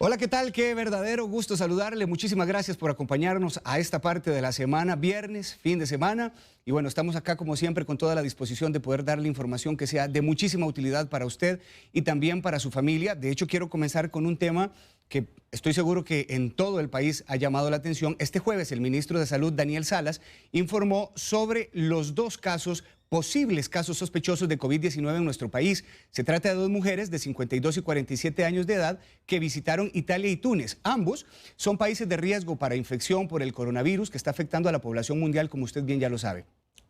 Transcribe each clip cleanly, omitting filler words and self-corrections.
Hola, ¿qué tal? Qué verdadero gusto saludarle. Muchísimas gracias por acompañarnos a esta parte de la semana, viernes, fin de semana. Y bueno, estamos acá como siempre con toda la disposición de poder darle información que sea de muchísima utilidad para usted y también para su familia. De hecho, quiero comenzar con un tema que estoy seguro que en todo el país ha llamado la atención. Este jueves el ministro de Salud, Daniel Salas, informó sobre los posibles casos sospechosos de COVID-19 en nuestro país. Se trata de dos mujeres de 52 y 47 años de edad que visitaron Italia y Túnez. Ambos son países de riesgo para infección por el coronavirus que está afectando a la población mundial, como usted bien ya lo sabe.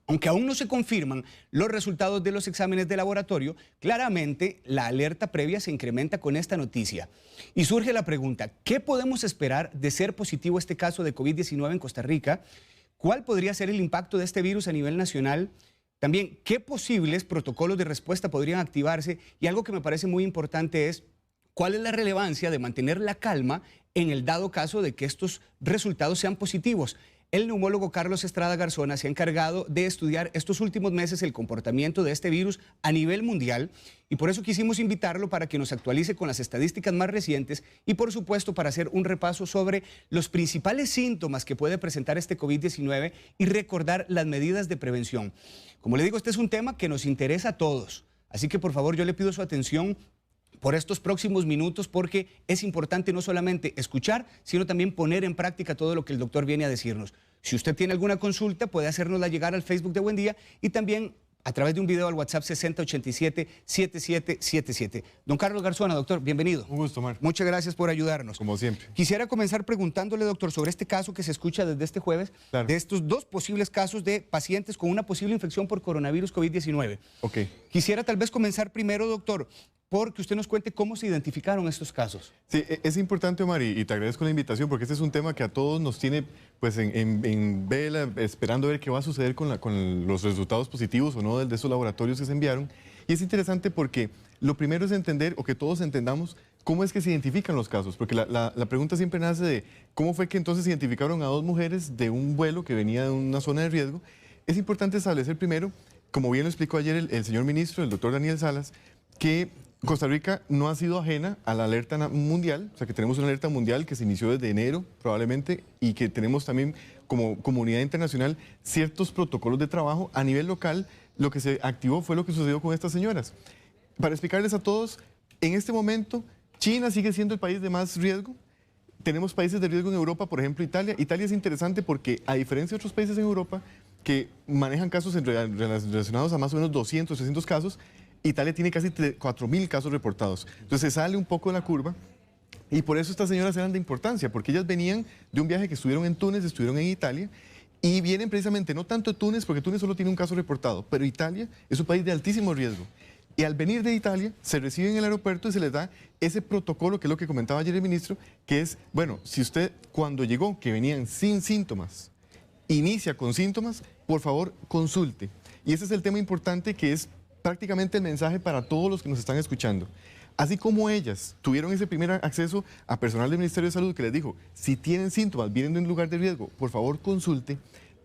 Aunque aún no se confirman los resultados de los exámenes de laboratorio, claramente la alerta previa se incrementa con esta noticia. Y surge la pregunta, ¿qué podemos esperar de ser positivo este caso de COVID-19 en Costa Rica? ¿Cuál podría ser el impacto de este virus a nivel nacional? También, ¿qué posibles protocolos de respuesta podrían activarse? Y algo que me parece muy importante es, ¿cuál es la relevancia de mantener la calma en el dado caso de que estos resultados sean positivos? El neumólogo Carlos Estrada Garzona se ha encargado de estudiar estos últimos meses el comportamiento de este virus a nivel mundial y por eso quisimos invitarlo para que nos actualice con las estadísticas más recientes y por supuesto para hacer un repaso sobre los principales síntomas que puede presentar este COVID-19 y recordar las medidas de prevención. Como le digo, este es un tema que nos interesa a todos, así que por favor yo le pido su atención por estos próximos minutos porque es importante no solamente escuchar, sino también poner en práctica todo lo que el doctor viene a decirnos. Si usted tiene alguna consulta, puede hacérnosla llegar al Facebook de Buen Día y también a través de un video al WhatsApp 6087-7777. Don Carlos Garzona, doctor, bienvenido. Un gusto, Mar. Muchas gracias por ayudarnos. Como siempre. Quisiera comenzar preguntándole, doctor, sobre este caso que se escucha desde este jueves, Claro. de estos dos posibles casos de pacientes con una posible infección por coronavirus COVID-19. Ok. Quisiera tal vez comenzar primero, doctor, porque usted nos cuente cómo se identificaron estos casos. Sí, es importante, Omar, y te agradezco la invitación porque este es un tema que a todos nos tiene pues en vela, esperando ver qué va a suceder con los resultados positivos o no de esos laboratorios que se enviaron. Y es interesante porque lo primero es entender, o que todos entendamos, cómo es que se identifican los casos. Porque la pregunta siempre nace de cómo fue que entonces identificaron a dos mujeres de un vuelo que venía de una zona de riesgo. Es importante establecer primero, como bien lo explicó ayer el señor ministro, el doctor Daniel Salas, que Costa Rica no ha sido ajena a la alerta mundial, o sea que tenemos una alerta mundial que se inició desde enero probablemente y que tenemos también como comunidad internacional ciertos protocolos de trabajo a nivel local. Lo que se activó fue lo que sucedió con estas señoras. Para explicarles a todos, en este momento China sigue siendo el país de más riesgo. Tenemos países de riesgo en Europa, por ejemplo Italia. Italia es interesante porque a diferencia de otros países en Europa que manejan casos relacionados a más o menos 200, 300 casos, Italia tiene casi 4.000 casos reportados. Entonces sale un poco de la curva y por eso estas señoras eran de importancia, porque ellas venían de un viaje que estuvieron en Túnez, estuvieron en Italia y vienen precisamente, no tanto Túnez, porque Túnez solo tiene un caso reportado, pero Italia es un país de altísimo riesgo. Y al venir de Italia, se reciben en el aeropuerto y se les da ese protocolo, que es lo que comentaba ayer el ministro, que es, bueno, si usted cuando llegó, que venían sin síntomas, inicia con síntomas, por favor consulte. Y ese es el tema importante que es prácticamente el mensaje para todos los que nos están escuchando. Así como ellas tuvieron ese primer acceso a personal del Ministerio de Salud que les dijo, si tienen síntomas, vienen de un lugar de riesgo, por favor consulte.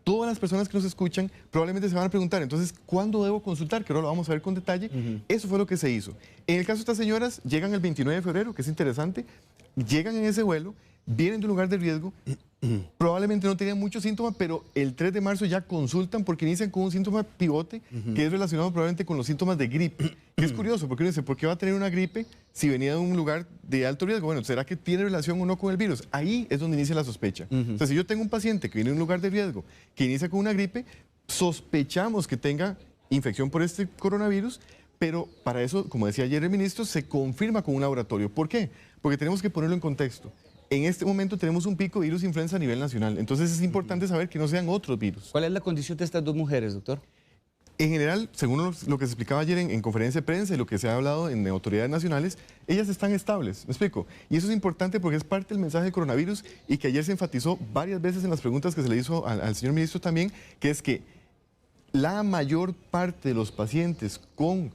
Todas las personas que nos escuchan probablemente se van a preguntar, entonces, ¿cuándo debo consultar? Que ahora lo vamos a ver con detalle. Eso fue lo que se hizo. En el caso de estas señoras, llegan el 29 de febrero, que es interesante, llegan en ese vuelo, vienen de un lugar de riesgo, probablemente no tenían muchos síntomas, pero el 3 de marzo ya consultan porque inician con un síntoma pivote que es relacionado probablemente con los síntomas de gripe. Que es curioso, porque uno dice, ¿por qué va a tener una gripe si venía de un lugar de alto riesgo? Bueno, ¿será que tiene relación o no con el virus? Ahí es donde inicia la sospecha. O sea, si yo tengo un paciente que viene de un lugar de riesgo, que inicia con una gripe, sospechamos que tenga infección por este coronavirus, pero para eso, como decía ayer el ministro, se confirma con un laboratorio. ¿Por qué? Porque tenemos que ponerlo en contexto. En este momento tenemos un pico de virus influenza a nivel nacional, entonces es importante saber que no sean otros virus. ¿Cuál es la condición de estas dos mujeres, doctor? En general, según lo que se explicaba ayer en conferencia de prensa y lo que se ha hablado en autoridades nacionales, ellas están estables, ¿me explico? Y eso es importante porque es parte del mensaje del coronavirus y que ayer se enfatizó varias veces en las preguntas que se le hizo al señor ministro también, que es que la mayor parte de los pacientes con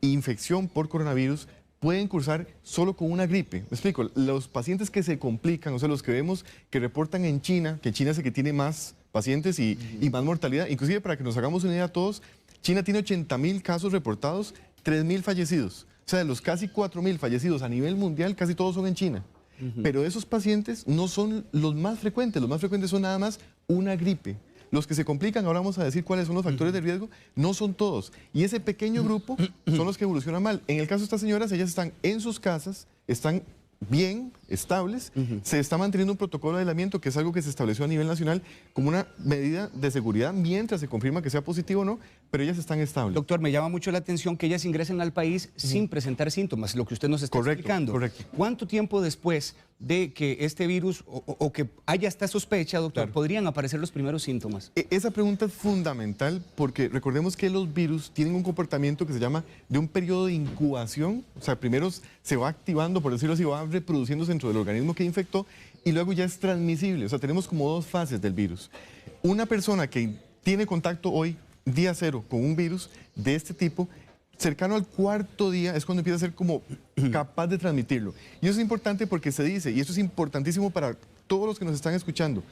infección por coronavirus pueden cursar solo con una gripe. Me explico, los pacientes que se complican, o sea, los que vemos que reportan en China, que China es el que tiene más pacientes y más mortalidad, inclusive para que nos hagamos una idea todos, China tiene 80.000 casos reportados, 3.000 fallecidos. O sea, de los casi 4.000 fallecidos a nivel mundial, casi todos son en China. Pero esos pacientes no son los más frecuentes son nada más una gripe. Los que se complican, ahora vamos a decir cuáles son los factores de riesgo, no son todos. Y ese pequeño grupo son los que evolucionan mal. En el caso de estas señoras, ellas están en sus casas, están bien, estables, se está manteniendo un protocolo de aislamiento que es algo que se estableció a nivel nacional como una medida de seguridad mientras se confirma que sea positivo o no, pero ellas están estables. Doctor, me llama mucho la atención que ellas ingresen al país sin presentar síntomas, lo que usted nos está explicando. Correcto. ¿Cuánto tiempo después de que este virus o que haya esta sospecha, doctor, podrían aparecer los primeros síntomas? Esa pregunta es fundamental porque recordemos que los virus tienen un comportamiento que se llama de un periodo de incubación, o sea, primero se va activando, por decirlo así, va reproduciéndose dentro del organismo que infectó y luego ya es transmisible, o sea, tenemos como dos fases del virus. Una persona que tiene contacto hoy, día cero, con un virus de este tipo, cercano al cuarto día es cuando empieza a ser como capaz de transmitirlo. Y eso es importante porque se dice, y eso es importantísimo para todos los que nos están escuchando,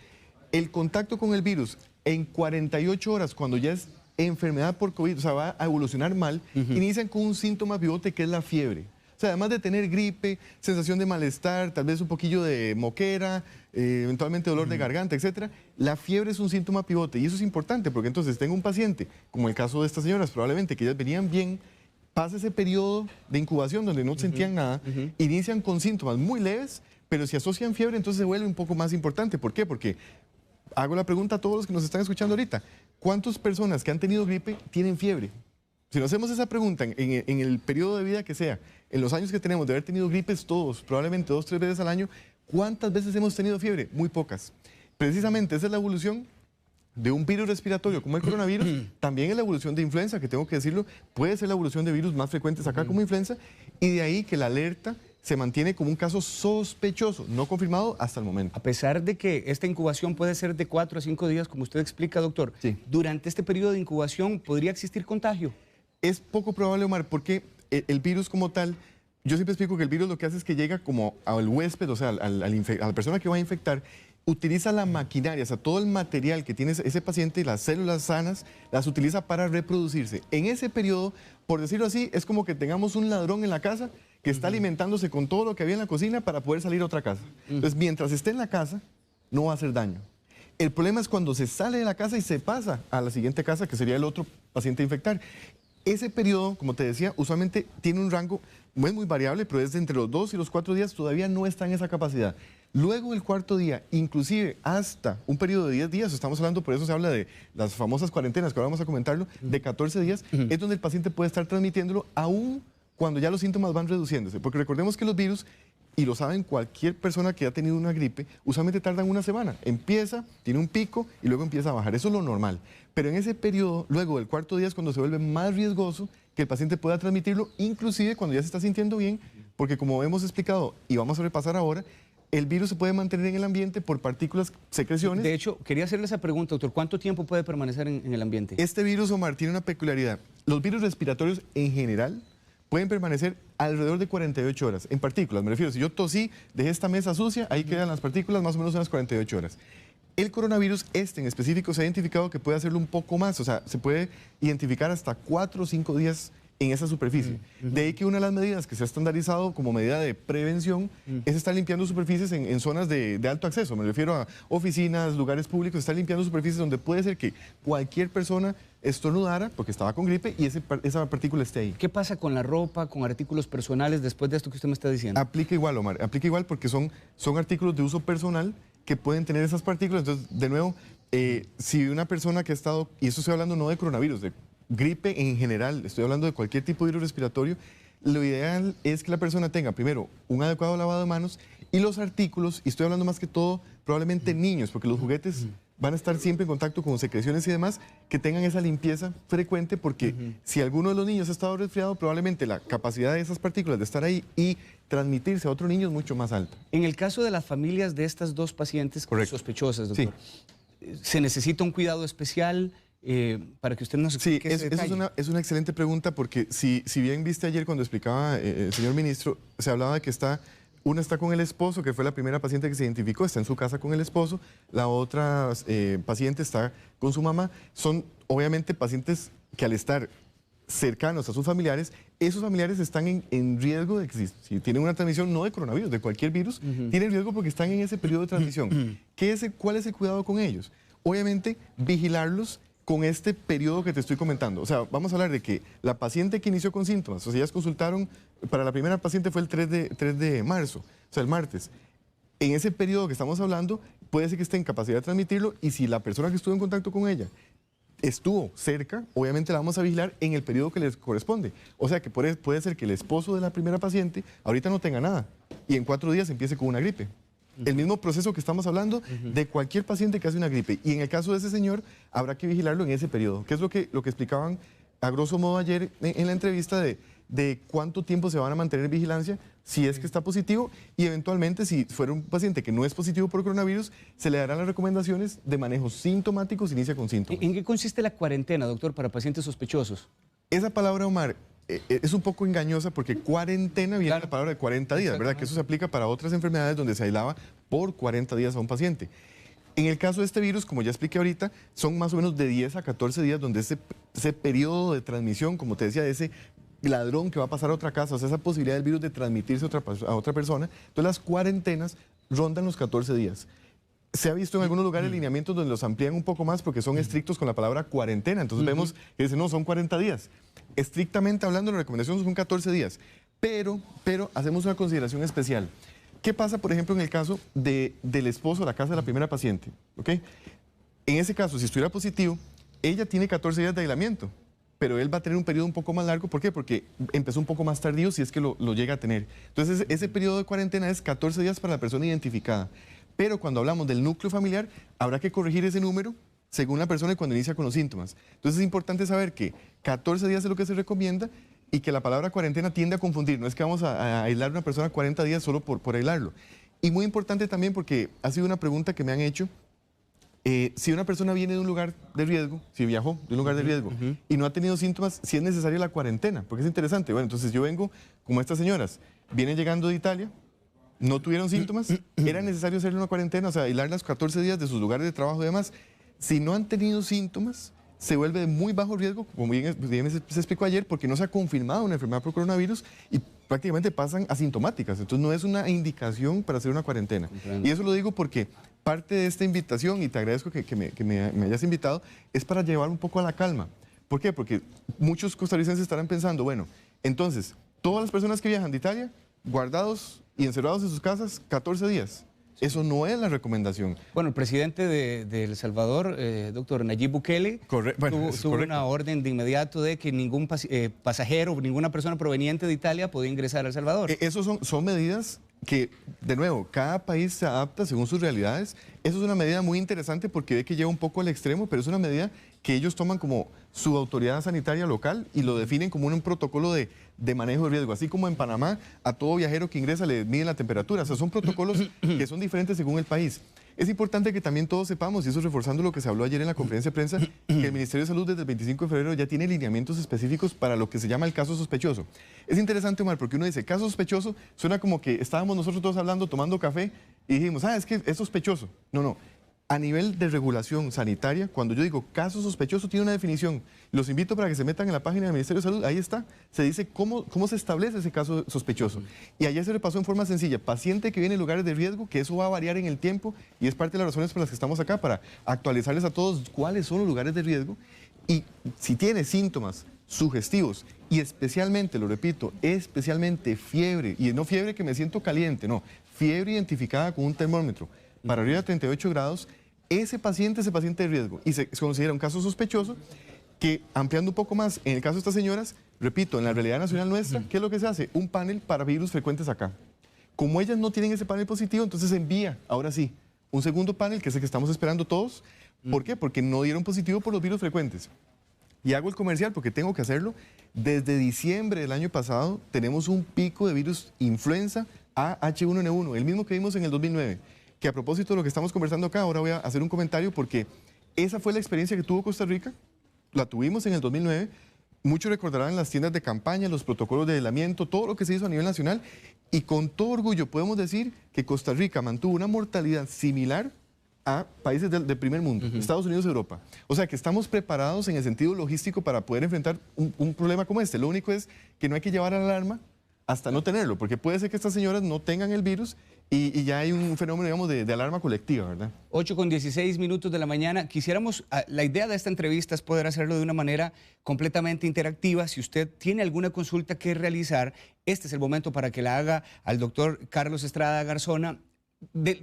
el contacto con el virus en 48 horas, cuando ya es enfermedad por COVID, o sea, va a evolucionar mal, inician con un síntoma pivote que es la fiebre. O sea, además de tener gripe, sensación de malestar, tal vez un poquillo de moquera, eventualmente dolor de garganta, etcétera, la fiebre es un síntoma pivote y eso es importante porque entonces tengo un paciente, como el caso de estas señoras, probablemente que ellas venían bien, pasa ese periodo de incubación donde no sentían nada, inician con síntomas muy leves, pero si asocian fiebre entonces se vuelve un poco más importante. ¿Por qué? Porque hago la pregunta a todos los que nos están escuchando ahorita, ¿cuántas personas que han tenido gripe tienen fiebre? Si nos hacemos esa pregunta en el periodo de vida que sea, en los años que tenemos de haber tenido gripes todos, probablemente 2 o 3 veces al año, ¿cuántas veces hemos tenido fiebre? Muy pocas. Precisamente esa es la evolución de un virus respiratorio como el coronavirus, también es la evolución de influenza, que tengo que decirlo, puede ser la evolución de virus más frecuentes acá como influenza, y de ahí que la alerta se mantiene como un caso sospechoso, no confirmado hasta el momento. A pesar de que esta incubación puede ser de 4 a 5 días, como usted explica, doctor, Sí. durante este periodo de incubación podría existir contagio. Es poco probable, Omar, porque el virus como tal, yo siempre explico que el virus lo que hace es que llega como al huésped, o sea, a la persona que va a infectar, utiliza la maquinaria, o sea, todo el material que tiene ese paciente, las células sanas, las utiliza para reproducirse. En ese periodo, por decirlo así, es como que tengamos un ladrón en la casa que está alimentándose con todo lo que había en la cocina para poder salir a otra casa. Entonces, mientras esté en la casa, no va a hacer daño. El problema es cuando se sale de la casa y se pasa a la siguiente casa, que sería el otro paciente a infectar. Ese periodo, como te decía, usualmente tiene un rango, no es muy variable, pero es de entre los 2 y los 4 días, todavía no está en esa capacidad. Luego el cuarto día, inclusive hasta un periodo de 10 días, estamos hablando, por eso se habla de las famosas cuarentenas, que ahora vamos a comentarlo, de 14 días, es donde el paciente puede estar transmitiéndolo aún cuando ya los síntomas van reduciéndose. Porque recordemos que los virus, y lo saben cualquier persona que ha tenido una gripe, usualmente tardan una semana. Empieza, tiene un pico y luego empieza a bajar. Eso es lo normal. Pero en ese periodo, luego del cuarto día es cuando se vuelve más riesgoso que el paciente pueda transmitirlo, inclusive cuando ya se está sintiendo bien, porque como hemos explicado y vamos a repasar ahora, el virus se puede mantener en el ambiente por partículas, secreciones. De hecho, quería hacerle esa pregunta, doctor. ¿Cuánto tiempo puede permanecer en el ambiente? Este virus, Omar, tiene una peculiaridad. Los virus respiratorios en general pueden permanecer alrededor de 48 horas. En partículas, me refiero, si yo tosí, dejé esta mesa sucia, ahí quedan las partículas más o menos unas 48 horas. El coronavirus, en específico, se ha identificado que puede hacerlo un poco más, o sea, se puede identificar hasta 4 o 5 días en esa superficie. De ahí que una de las medidas que se ha estandarizado como medida de prevención es estar limpiando superficies en zonas de alto acceso. Me refiero a oficinas, lugares públicos, estar limpiando superficies donde puede ser que cualquier persona estornudara porque estaba con gripe y esa partícula esté ahí. ¿Qué pasa con la ropa, con artículos personales después de esto que usted me está diciendo? Aplica igual, Omar, aplica igual porque son artículos de uso personal que pueden tener esas partículas. Entonces, de nuevo, si una persona que ha estado, y eso estoy hablando no de coronavirus, de gripe en general, estoy hablando de cualquier tipo de virus respiratorio, lo ideal es que la persona tenga primero un adecuado lavado de manos y los artículos, y estoy hablando más que todo probablemente niños, porque los juguetes van a estar siempre en contacto con secreciones y demás, que tengan esa limpieza frecuente, porque si alguno de los niños ha estado resfriado, probablemente la capacidad de esas partículas de estar ahí y transmitirse a otro niño es mucho más alta. En el caso de las familias de estas dos pacientes sospechosas, doctor, ¿se necesita un cuidado especial para que usted nos explique ese detalle? Es una excelente pregunta porque si bien viste ayer cuando explicaba el señor ministro, se hablaba de que una está con el esposo, que fue la primera paciente que se identificó, está en su casa con el esposo, la otra paciente está con su mamá. Son obviamente pacientes que al estar cercanos a sus familiares, esos familiares están en riesgo de que si tienen una transmisión no de coronavirus, de cualquier virus, tienen riesgo porque están en ese periodo de transmisión. ¿Cuál es el cuidado con ellos? Obviamente, vigilarlos con este periodo que te estoy comentando. O sea, vamos a hablar de que la paciente que inició con síntomas, o sea, ellas consultaron, para la primera paciente fue el 3 de marzo, o sea, el martes. En ese periodo que estamos hablando, puede ser que esté en capacidad de transmitirlo y si la persona que estuvo en contacto con ella estuvo cerca, obviamente la vamos a vigilar en el periodo que les corresponde. O sea que puede ser que el esposo de la primera paciente ahorita no tenga nada y en 4 días empiece con una gripe. El mismo proceso que estamos hablando de cualquier paciente que hace una gripe. Y en el caso de ese señor, habrá que vigilarlo en ese periodo, que es lo que explicaban a grosso modo ayer en la entrevista de cuánto tiempo se van a mantener en vigilancia si es que está positivo y eventualmente si fuera un paciente que no es positivo por coronavirus, se le darán las recomendaciones de manejo sintomático si inicia con síntomas. ¿En qué consiste la cuarentena, doctor, para pacientes sospechosos? Esa palabra, Omar, es un poco engañosa porque cuarentena viene de la palabra de 40 días, ¿verdad? Que eso se aplica para otras enfermedades donde se aislaba por 40 días a un paciente. En el caso de este virus, como ya expliqué ahorita, son más o menos de 10 a 14 días donde ese periodo de transmisión, como te decía, de ese ladrón que va a pasar a otra casa, o sea, esa posibilidad del virus de transmitirse a otra persona. Entonces las cuarentenas rondan los 14 días. Se ha visto en algunos lugares lineamientos donde los amplían un poco más porque son estrictos con la palabra cuarentena. Entonces vemos que dicen, no, son 40 días. Estrictamente hablando, la recomendación son 14 días. Pero hacemos una consideración especial. ¿Qué pasa, por ejemplo, en el caso del esposo, la casa de la primera paciente? ¿Okay? En ese caso, si estuviera positivo, ella tiene 14 días de aislamiento, pero él va a tener un periodo un poco más largo. ¿Por qué? Porque empezó un poco más tardío si es que lo llega a tener. Entonces, ese periodo de cuarentena es 14 días para la persona identificada. Pero cuando hablamos del núcleo familiar, habrá que corregir ese número según la persona y cuando inicia con los síntomas. Entonces, es importante saber que 14 días es lo que se recomienda y que la palabra cuarentena tiende a confundir. No es que vamos a aislar a una persona 40 días solo por aislarlo. Y muy importante también porque ha sido una pregunta que me han hecho. Si una persona viene de un lugar de riesgo, si viajó de un lugar de riesgo y no ha tenido síntomas, si es necesaria la cuarentena, porque es interesante. Bueno, entonces yo vengo como estas señoras, vienen llegando de Italia, no tuvieron síntomas, era necesario hacerle una cuarentena, o sea, aislarlas 14 días de sus lugares de trabajo y demás. Si no han tenido síntomas, se vuelve de muy bajo riesgo, como bien se explicó ayer, porque no se ha confirmado una enfermedad por coronavirus y prácticamente pasan asintomáticas. Entonces no es una indicación para hacer una cuarentena. Y eso lo digo porque parte de esta invitación, y te agradezco que me hayas invitado, es para llevar un poco a la calma. ¿Por qué? Porque muchos costarricenses estarán pensando, bueno, entonces, todas las personas que viajan de Italia, guardados y encerrados en sus casas 14 días. Eso no es la recomendación. Bueno, el presidente de El Salvador, doctor Nayib Bukele, tuvo una orden de inmediato de que ningún pasajero, ninguna persona proveniente de Italia podía ingresar a El Salvador. Esos son medidas que, de nuevo, cada país se adapta según sus realidades. Eso es una medida muy interesante porque ve que lleva un poco al extremo, pero es una medida que ellos toman como su autoridad sanitaria local y lo definen como un protocolo de manejo de riesgo. Así como en Panamá, a todo viajero que ingresa le miden la temperatura. O sea, son protocolos que son diferentes según el país. Es importante que también todos sepamos, y eso reforzando lo que se habló ayer en la conferencia de prensa, que el Ministerio de Salud desde el 25 de febrero ya tiene lineamientos específicos para lo que se llama el caso sospechoso. Es interesante, Omar, porque uno dice, caso sospechoso, suena como que estábamos nosotros todos hablando, tomando café, y dijimos, es que es sospechoso. No. A nivel de regulación sanitaria, cuando yo digo caso sospechoso, tiene una definición. Los invito para que se metan en la página del Ministerio de Salud, ahí está. Se dice cómo se establece ese caso sospechoso. Y ayer se repasó en forma sencilla, paciente que viene en lugares de riesgo, que eso va a variar en el tiempo, y es parte de las razones por las que estamos acá, para actualizarles a todos cuáles son los lugares de riesgo. Y si tiene síntomas sugestivos, y especialmente, lo repito, especialmente fiebre, y no fiebre que me siento caliente, no, fiebre identificada con un termómetro, para arriba de 38 grados, ese paciente de riesgo y se considera un caso sospechoso que, ampliando un poco más, en el caso de estas señoras, repito, en la realidad nacional nuestra, ¿qué es lo que se hace? Un panel para virus frecuentes acá. Como ellas no tienen ese panel positivo, entonces se envía, ahora sí, un segundo panel, que es el que estamos esperando todos. ¿Por qué? Porque no dieron positivo por los virus frecuentes. Y hago el comercial porque tengo que hacerlo. Desde diciembre del año pasado tenemos un pico de virus influenza H1N1, el mismo que vimos en el 2009. Que a propósito de lo que estamos conversando acá, ahora voy a hacer un comentario porque esa fue la experiencia que tuvo Costa Rica, la tuvimos en el 2009, muchos recordarán las tiendas de campaña, los protocolos de aislamiento, todo lo que se hizo a nivel nacional, y con todo orgullo podemos decir que Costa Rica mantuvo una mortalidad similar a países del primer mundo, Estados Unidos y Europa. O sea que estamos preparados en el sentido logístico para poder enfrentar un problema como este. Lo único es que no hay que llevar alarma hasta no tenerlo, porque puede ser que estas señoras no tengan el virus y ya hay un fenómeno, digamos, de alarma colectiva, ¿verdad? 8:16 de la mañana. Quisiéramos, la idea de esta entrevista es poder hacerlo de una manera completamente interactiva. Si usted tiene alguna consulta que realizar, este es el momento para que la haga al doctor Carlos Estrada Garzona.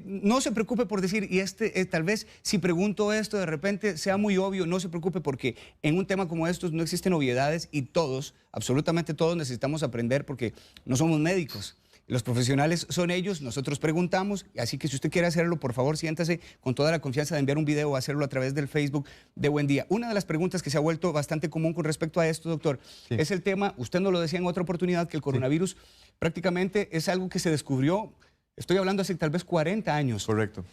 No se preocupe por decir, y tal vez si pregunto esto de repente sea muy obvio, no se preocupe porque en un tema como estos no existen obviedades y todos, absolutamente todos necesitamos aprender porque no somos médicos. Los profesionales son ellos, nosotros preguntamos, así que si usted quiere hacerlo, por favor, siéntase con toda la confianza de enviar un video o hacerlo a través del Facebook de Buen Día. Una de las preguntas que se ha vuelto bastante común con respecto a esto, doctor, es el tema, usted nos lo decía en otra oportunidad, que el coronavirus prácticamente es algo que se descubrió, estoy hablando hace tal vez 40 años. Correcto.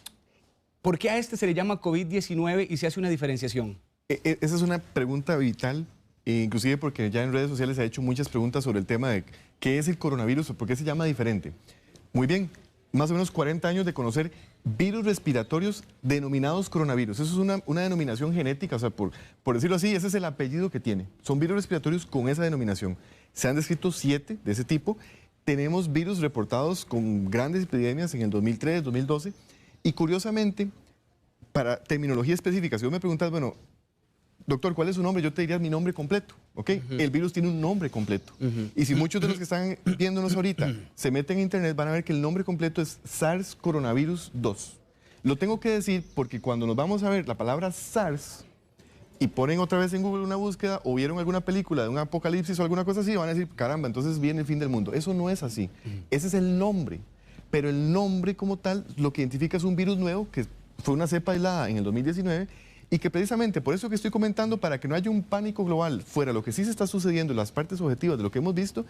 ¿Por qué a este se le llama COVID-19 y se hace una diferenciación? Esa es una pregunta vital, inclusive porque ya en redes sociales se ha hecho muchas preguntas sobre el tema de qué es el coronavirus o por qué se llama diferente. Muy bien, más o menos 40 años de conocer virus respiratorios denominados coronavirus. Eso es una denominación genética, o sea, por decirlo así, ese es el apellido que tiene. Son virus respiratorios con esa denominación. Se han descrito 7 de ese tipo. Tenemos virus reportados con grandes epidemias en el 2003, 2012. Y curiosamente, para terminología específica, si vos me preguntas, bueno, doctor, ¿cuál es su nombre? Yo te diría mi nombre completo, ¿ok? El virus tiene un nombre completo. Y si muchos de los que están viéndonos ahorita se meten en internet, van a ver que el nombre completo es SARS coronavirus 2. Lo tengo que decir porque cuando nos vamos a ver la palabra SARS y ponen otra vez en Google una búsqueda o vieron alguna película de un apocalipsis o alguna cosa así, van a decir, caramba, entonces viene el fin del mundo. Eso no es así. Ese es el nombre. Pero el nombre como tal lo que identifica es un virus nuevo que fue una cepa aislada en el 2019 y que precisamente por eso que estoy comentando, para que no haya un pánico global fuera lo que sí se está sucediendo en las partes objetivas de lo que hemos visto,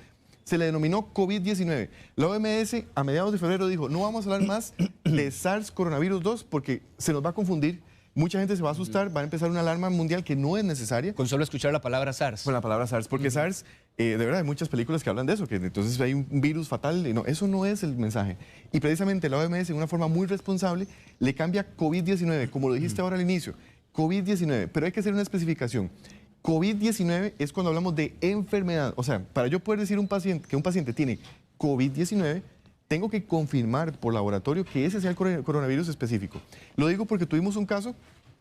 se le denominó COVID-19. La OMS a mediados de febrero dijo, no vamos a hablar más de SARS coronavirus 2 porque se nos va a confundir. Mucha gente se va a asustar, va a empezar una alarma mundial que no es necesaria. Con solo escuchar la palabra SARS. Con la palabra SARS, porque SARS, de verdad, hay muchas películas que hablan de eso, que entonces hay un virus fatal. No, eso no es el mensaje. Y precisamente la OMS, de una forma muy responsable, le cambia COVID-19, como lo dijiste ahora al inicio, COVID-19, pero hay que hacer una especificación. COVID-19 es cuando hablamos de enfermedad. O sea, para yo poder decir que un paciente tiene COVID-19, tengo que confirmar por laboratorio que ese sea el coronavirus específico. Lo digo porque tuvimos un caso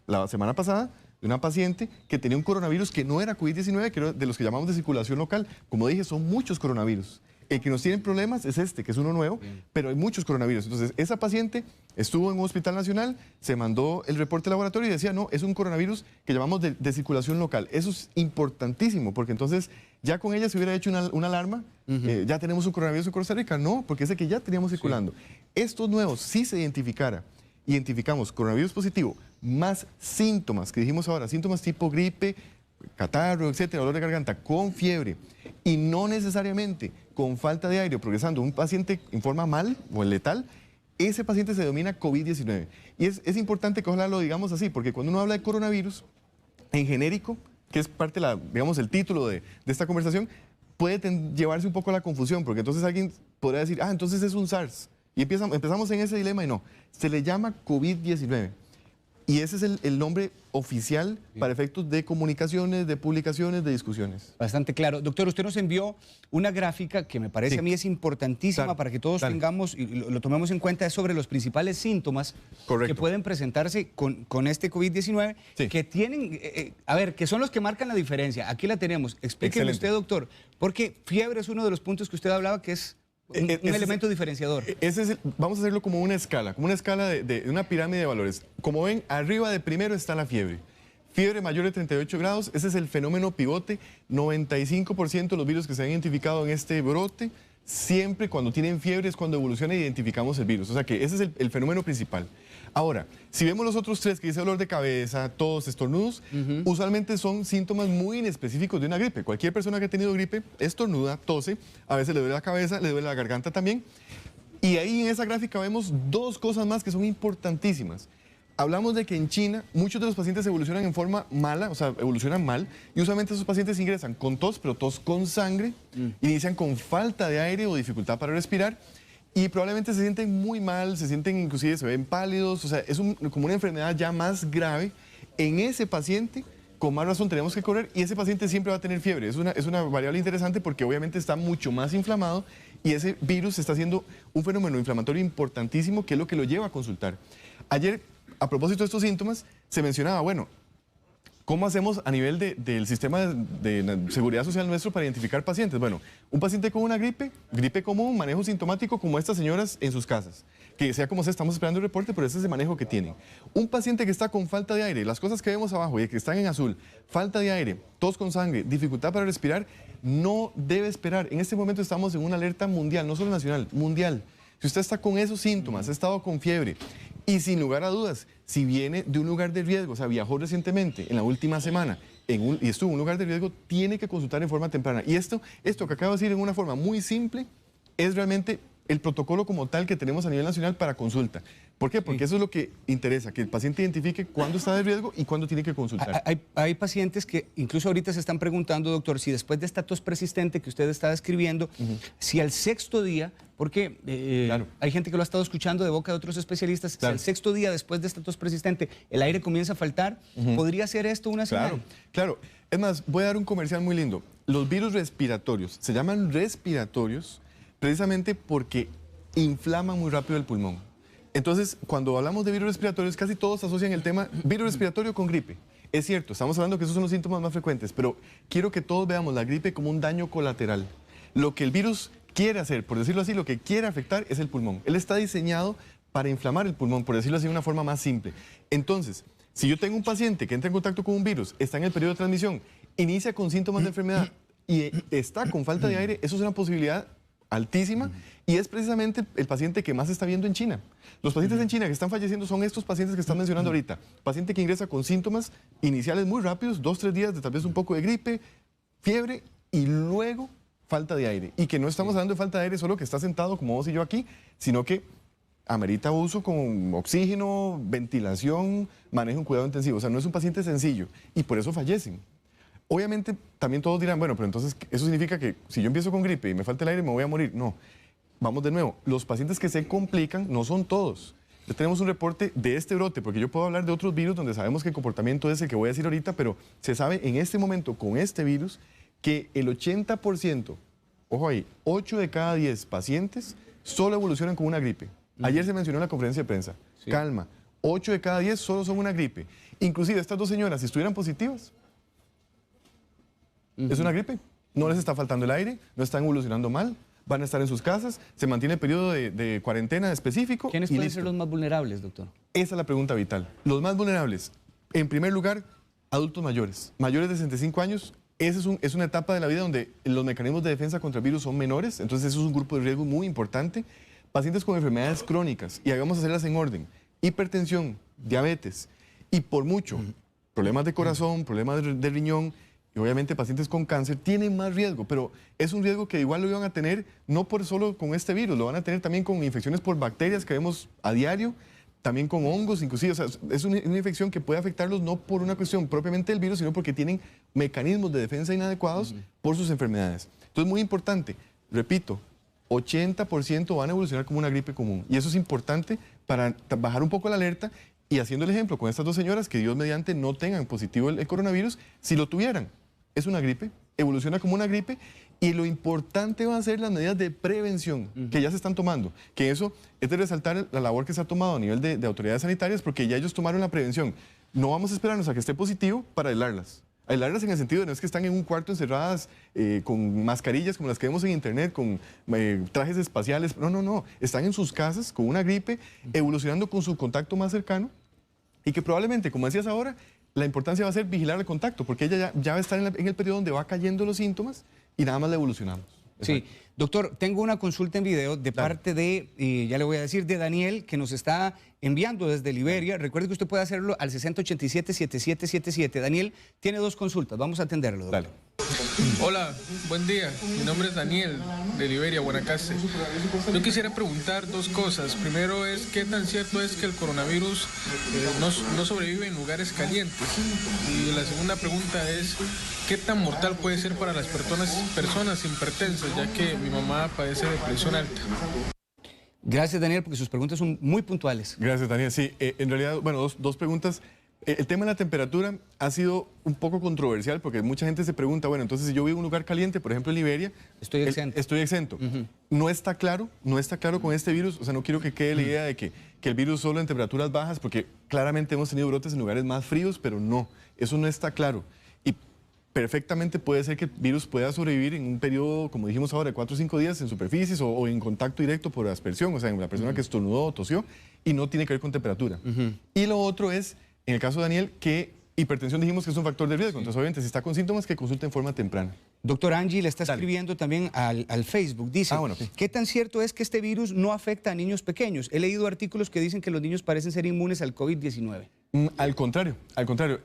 la semana pasada de una paciente que tenía un coronavirus que no era COVID-19, que era de los que llamamos de circulación local. Como dije, son muchos coronavirus. El que nos tiene problemas es este, que es uno nuevo, pero hay muchos coronavirus. Entonces, esa paciente estuvo en un hospital nacional, se mandó el reporte de laboratorio y decía, no, es un coronavirus que llamamos de circulación local. Eso es importantísimo, porque entonces ya con ella se hubiera hecho una alarma, ya tenemos un coronavirus en Costa Rica. No, porque ese que ya teníamos circulando. Estos nuevos, si se identificamos coronavirus positivo, más síntomas, que dijimos ahora, síntomas tipo gripe, catarro, etcétera, dolor de garganta, con fiebre, y no necesariamente con falta de aire o progresando un paciente en forma mal o letal, ese paciente se denomina COVID-19. Y es importante que ojalá lo digamos así, porque cuando uno habla de coronavirus, en genérico, que es parte, digamos, el título de esta conversación, puede llevarse un poco a la confusión, porque entonces alguien podría decir, entonces es un SARS. Y empezamos en ese dilema y no, se le llama COVID-19. Y ese es el nombre oficial para efectos de comunicaciones, de publicaciones, de discusiones. Bastante claro. Doctor, usted nos envió una gráfica que me parece a mí es importantísima para que todos tengamos y lo tomemos en cuenta, es sobre los principales síntomas que pueden presentarse con este COVID-19, que tienen, que son los que marcan la diferencia. Aquí la tenemos. Explíqueme usted, doctor, porque fiebre es uno de los puntos que usted hablaba que es un elemento diferenciador. Vamos a hacerlo como una escala de una pirámide de valores. Como ven, arriba de primero está la fiebre. Fiebre mayor de 38 grados, ese es el fenómeno pivote. 95% de los virus que se han identificado en este brote, siempre cuando tienen fiebre es cuando evoluciona y identificamos el virus. O sea que ese es el fenómeno principal. Ahora, si vemos los otros tres, que dice dolor de cabeza, tos, estornudos, usualmente son síntomas muy inespecíficos de una gripe. Cualquier persona que ha tenido gripe estornuda, tose, a veces le duele la cabeza, le duele la garganta también. Y ahí en esa gráfica vemos dos cosas más que son importantísimas. Hablamos de que en China muchos de los pacientes evolucionan en forma mala, o sea, evolucionan mal, y usualmente esos pacientes ingresan con tos, pero tos con sangre, inician con falta de aire o dificultad para respirar, y probablemente se sienten muy mal, se sienten inclusive, se ven pálidos, o sea, es como una enfermedad ya más grave. En ese paciente, con más razón tenemos que correr, y ese paciente siempre va a tener fiebre. Es una variable interesante porque obviamente está mucho más inflamado y ese virus está haciendo un fenómeno inflamatorio importantísimo, que es lo que lo lleva a consultar. Ayer, a propósito de estos síntomas, se mencionaba, bueno, ¿cómo hacemos a nivel del sistema de seguridad social nuestro para identificar pacientes? Bueno, un paciente con una gripe común, manejo sintomático como estas señoras en sus casas. Que sea como sea, estamos esperando el reporte, pero ese es el manejo que tienen. Un paciente que está con falta de aire, las cosas que vemos abajo y que están en azul, falta de aire, tos con sangre, dificultad para respirar, no debe esperar. En este momento estamos en una alerta mundial, no solo nacional, mundial. Si usted está con esos síntomas, ha estado con fiebre, y sin lugar a dudas, si viene de un lugar de riesgo, o sea, viajó recientemente, en la última semana, y estuvo en un lugar de riesgo, tiene que consultar en forma temprana. Y esto que acabo de decir en una forma muy simple, es realmente el protocolo como tal que tenemos a nivel nacional para consulta. ¿Por qué? Porque eso es lo que interesa, que el paciente identifique cuándo está de riesgo y cuándo tiene que consultar. Hay pacientes que incluso ahorita se están preguntando, doctor, si después de esta tos persistente que usted está describiendo, si al 6º día, porque claro, hay gente que lo ha estado escuchando de boca de otros especialistas, claro, si al 6º día después de esta tos persistente el aire comienza a faltar, ¿podría ser esto una señal? Claro, claro. Es más, voy a dar un comercial muy lindo. Los virus respiratorios se llaman respiratorios precisamente porque inflaman muy rápido el pulmón. Entonces, cuando hablamos de virus respiratorios, casi todos asocian el tema virus respiratorio con gripe. Es cierto, estamos hablando que esos son los síntomas más frecuentes, pero quiero que todos veamos la gripe como un daño colateral. Lo que el virus quiere hacer, por decirlo así, lo que quiere afectar es el pulmón. Él está diseñado para inflamar el pulmón, por decirlo así de una forma más simple. Entonces, si yo tengo un paciente que entra en contacto con un virus, está en el periodo de transmisión, inicia con síntomas de enfermedad y está con falta de aire, eso es una posibilidad altísima, y es precisamente el paciente que más se está viendo en China. Los pacientes en China que están falleciendo son estos pacientes que están mencionando ahorita. Paciente que ingresa con síntomas iniciales muy rápidos, 2-3 días de tal vez un poco de gripe, fiebre y luego falta de aire. Y que no estamos hablando de falta de aire solo que está sentado como vos y yo aquí, sino que amerita uso con oxígeno, ventilación, manejo en cuidado intensivo. O sea, no es un paciente sencillo y por eso fallecen. Obviamente, también todos dirán, bueno, pero entonces eso significa que si yo empiezo con gripe y me falta el aire, me voy a morir. No, vamos de nuevo. Los pacientes que se complican no son todos. Ya tenemos un reporte de este brote, porque yo puedo hablar de otros virus donde sabemos que el comportamiento es el que voy a decir ahorita, pero se sabe en este momento con este virus que el 80%, ojo ahí, 8 de cada 10 pacientes solo evolucionan con una gripe. Ayer se mencionó en la conferencia de prensa. Sí. Calma, 8 de cada 10 solo son una gripe. Inclusive estas dos señoras, si estuvieran positivas, es una gripe. No les está faltando el aire, no están evolucionando mal, van a estar en sus casas, se mantiene el periodo de cuarentena específico. ¿Quiénes pueden ser los más vulnerables, doctor? Esa es la pregunta vital. Los más vulnerables, en primer lugar, adultos mayores. Mayores de 65 años, esa es una etapa de la vida donde los mecanismos de defensa contra el virus son menores, entonces eso es un grupo de riesgo muy importante. Pacientes con enfermedades crónicas, y vamos a hacerlas en orden, hipertensión, diabetes, y por mucho, problemas de corazón, problemas de riñón, y obviamente pacientes con cáncer tienen más riesgo, pero es un riesgo que igual lo iban a tener no por solo con este virus, lo van a tener también con infecciones por bacterias que vemos a diario, también con hongos inclusive, o sea, es una infección que puede afectarlos no por una cuestión propiamente del virus, sino porque tienen mecanismos de defensa inadecuados por sus enfermedades. Entonces, muy importante, repito, 80% van a evolucionar como una gripe común, y eso es importante para bajar un poco la alerta. Y haciendo el ejemplo con estas dos señoras, que Dios mediante no tengan positivo el coronavirus, si lo tuvieran, es una gripe, evoluciona como una gripe, y lo importante va a ser las medidas de prevención que ya se están tomando, que eso es de resaltar la labor que se ha tomado a nivel de autoridades sanitarias, porque ya ellos tomaron la prevención. No vamos a esperarnos a que esté positivo para aislarlas. Aislarlas en el sentido de no es que están en un cuarto encerradas con mascarillas como las que vemos en internet, con trajes espaciales. No, no, no. Están en sus casas con una gripe, evolucionando con su contacto más cercano, y que probablemente, como decías ahora, la importancia va a ser vigilar el contacto, porque ella ya va a estar en el periodo donde va cayendo los síntomas y nada más la evolucionamos. Sí, doctor, tengo una consulta en video de parte de, ya le voy a decir, de Daniel, que nos está enviando desde Liberia. Recuerde que usted puede hacerlo al 6087-7777. Daniel tiene 2 consultas, vamos a atenderlo, doctor. Dale. Hola, buen día. Mi nombre es Daniel, de Liberia, Guanacaste. Yo quisiera preguntar 2 cosas. Primero es, ¿qué tan cierto es que el coronavirus no sobrevive en lugares calientes? Y la segunda pregunta es, ¿qué tan mortal puede ser para las personas hipertensas, ya que mi mamá padece de presión alta? Gracias, Daniel, porque sus preguntas son muy puntuales. Gracias, Daniel. Sí, en realidad, bueno, dos preguntas. El tema de la temperatura ha sido un poco controversial porque mucha gente se pregunta, bueno, entonces si yo vivo en un lugar caliente, por ejemplo en Liberia, estoy exento. Estoy exento. No está claro con este virus, o sea, no quiero que quede la idea de que el virus solo en temperaturas bajas, porque claramente hemos tenido brotes en lugares más fríos, pero no, eso no está claro. Y perfectamente puede ser que el virus pueda sobrevivir en un periodo, como dijimos ahora, de 4 o 5 días en superficies o en contacto directo por aspersión, o sea, en la persona que estornudó o tosió, y no tiene que ver con temperatura. Y lo otro es, en el caso de Daniel, que hipertensión dijimos que es un factor de riesgo. Entonces, obviamente, si está con síntomas, que consulte en forma temprana. Doctor Angie le está escribiendo también al Facebook. Dice, ¿qué tan cierto es que este virus no afecta a niños pequeños? He leído artículos que dicen que los niños parecen ser inmunes al COVID-19. Al contrario.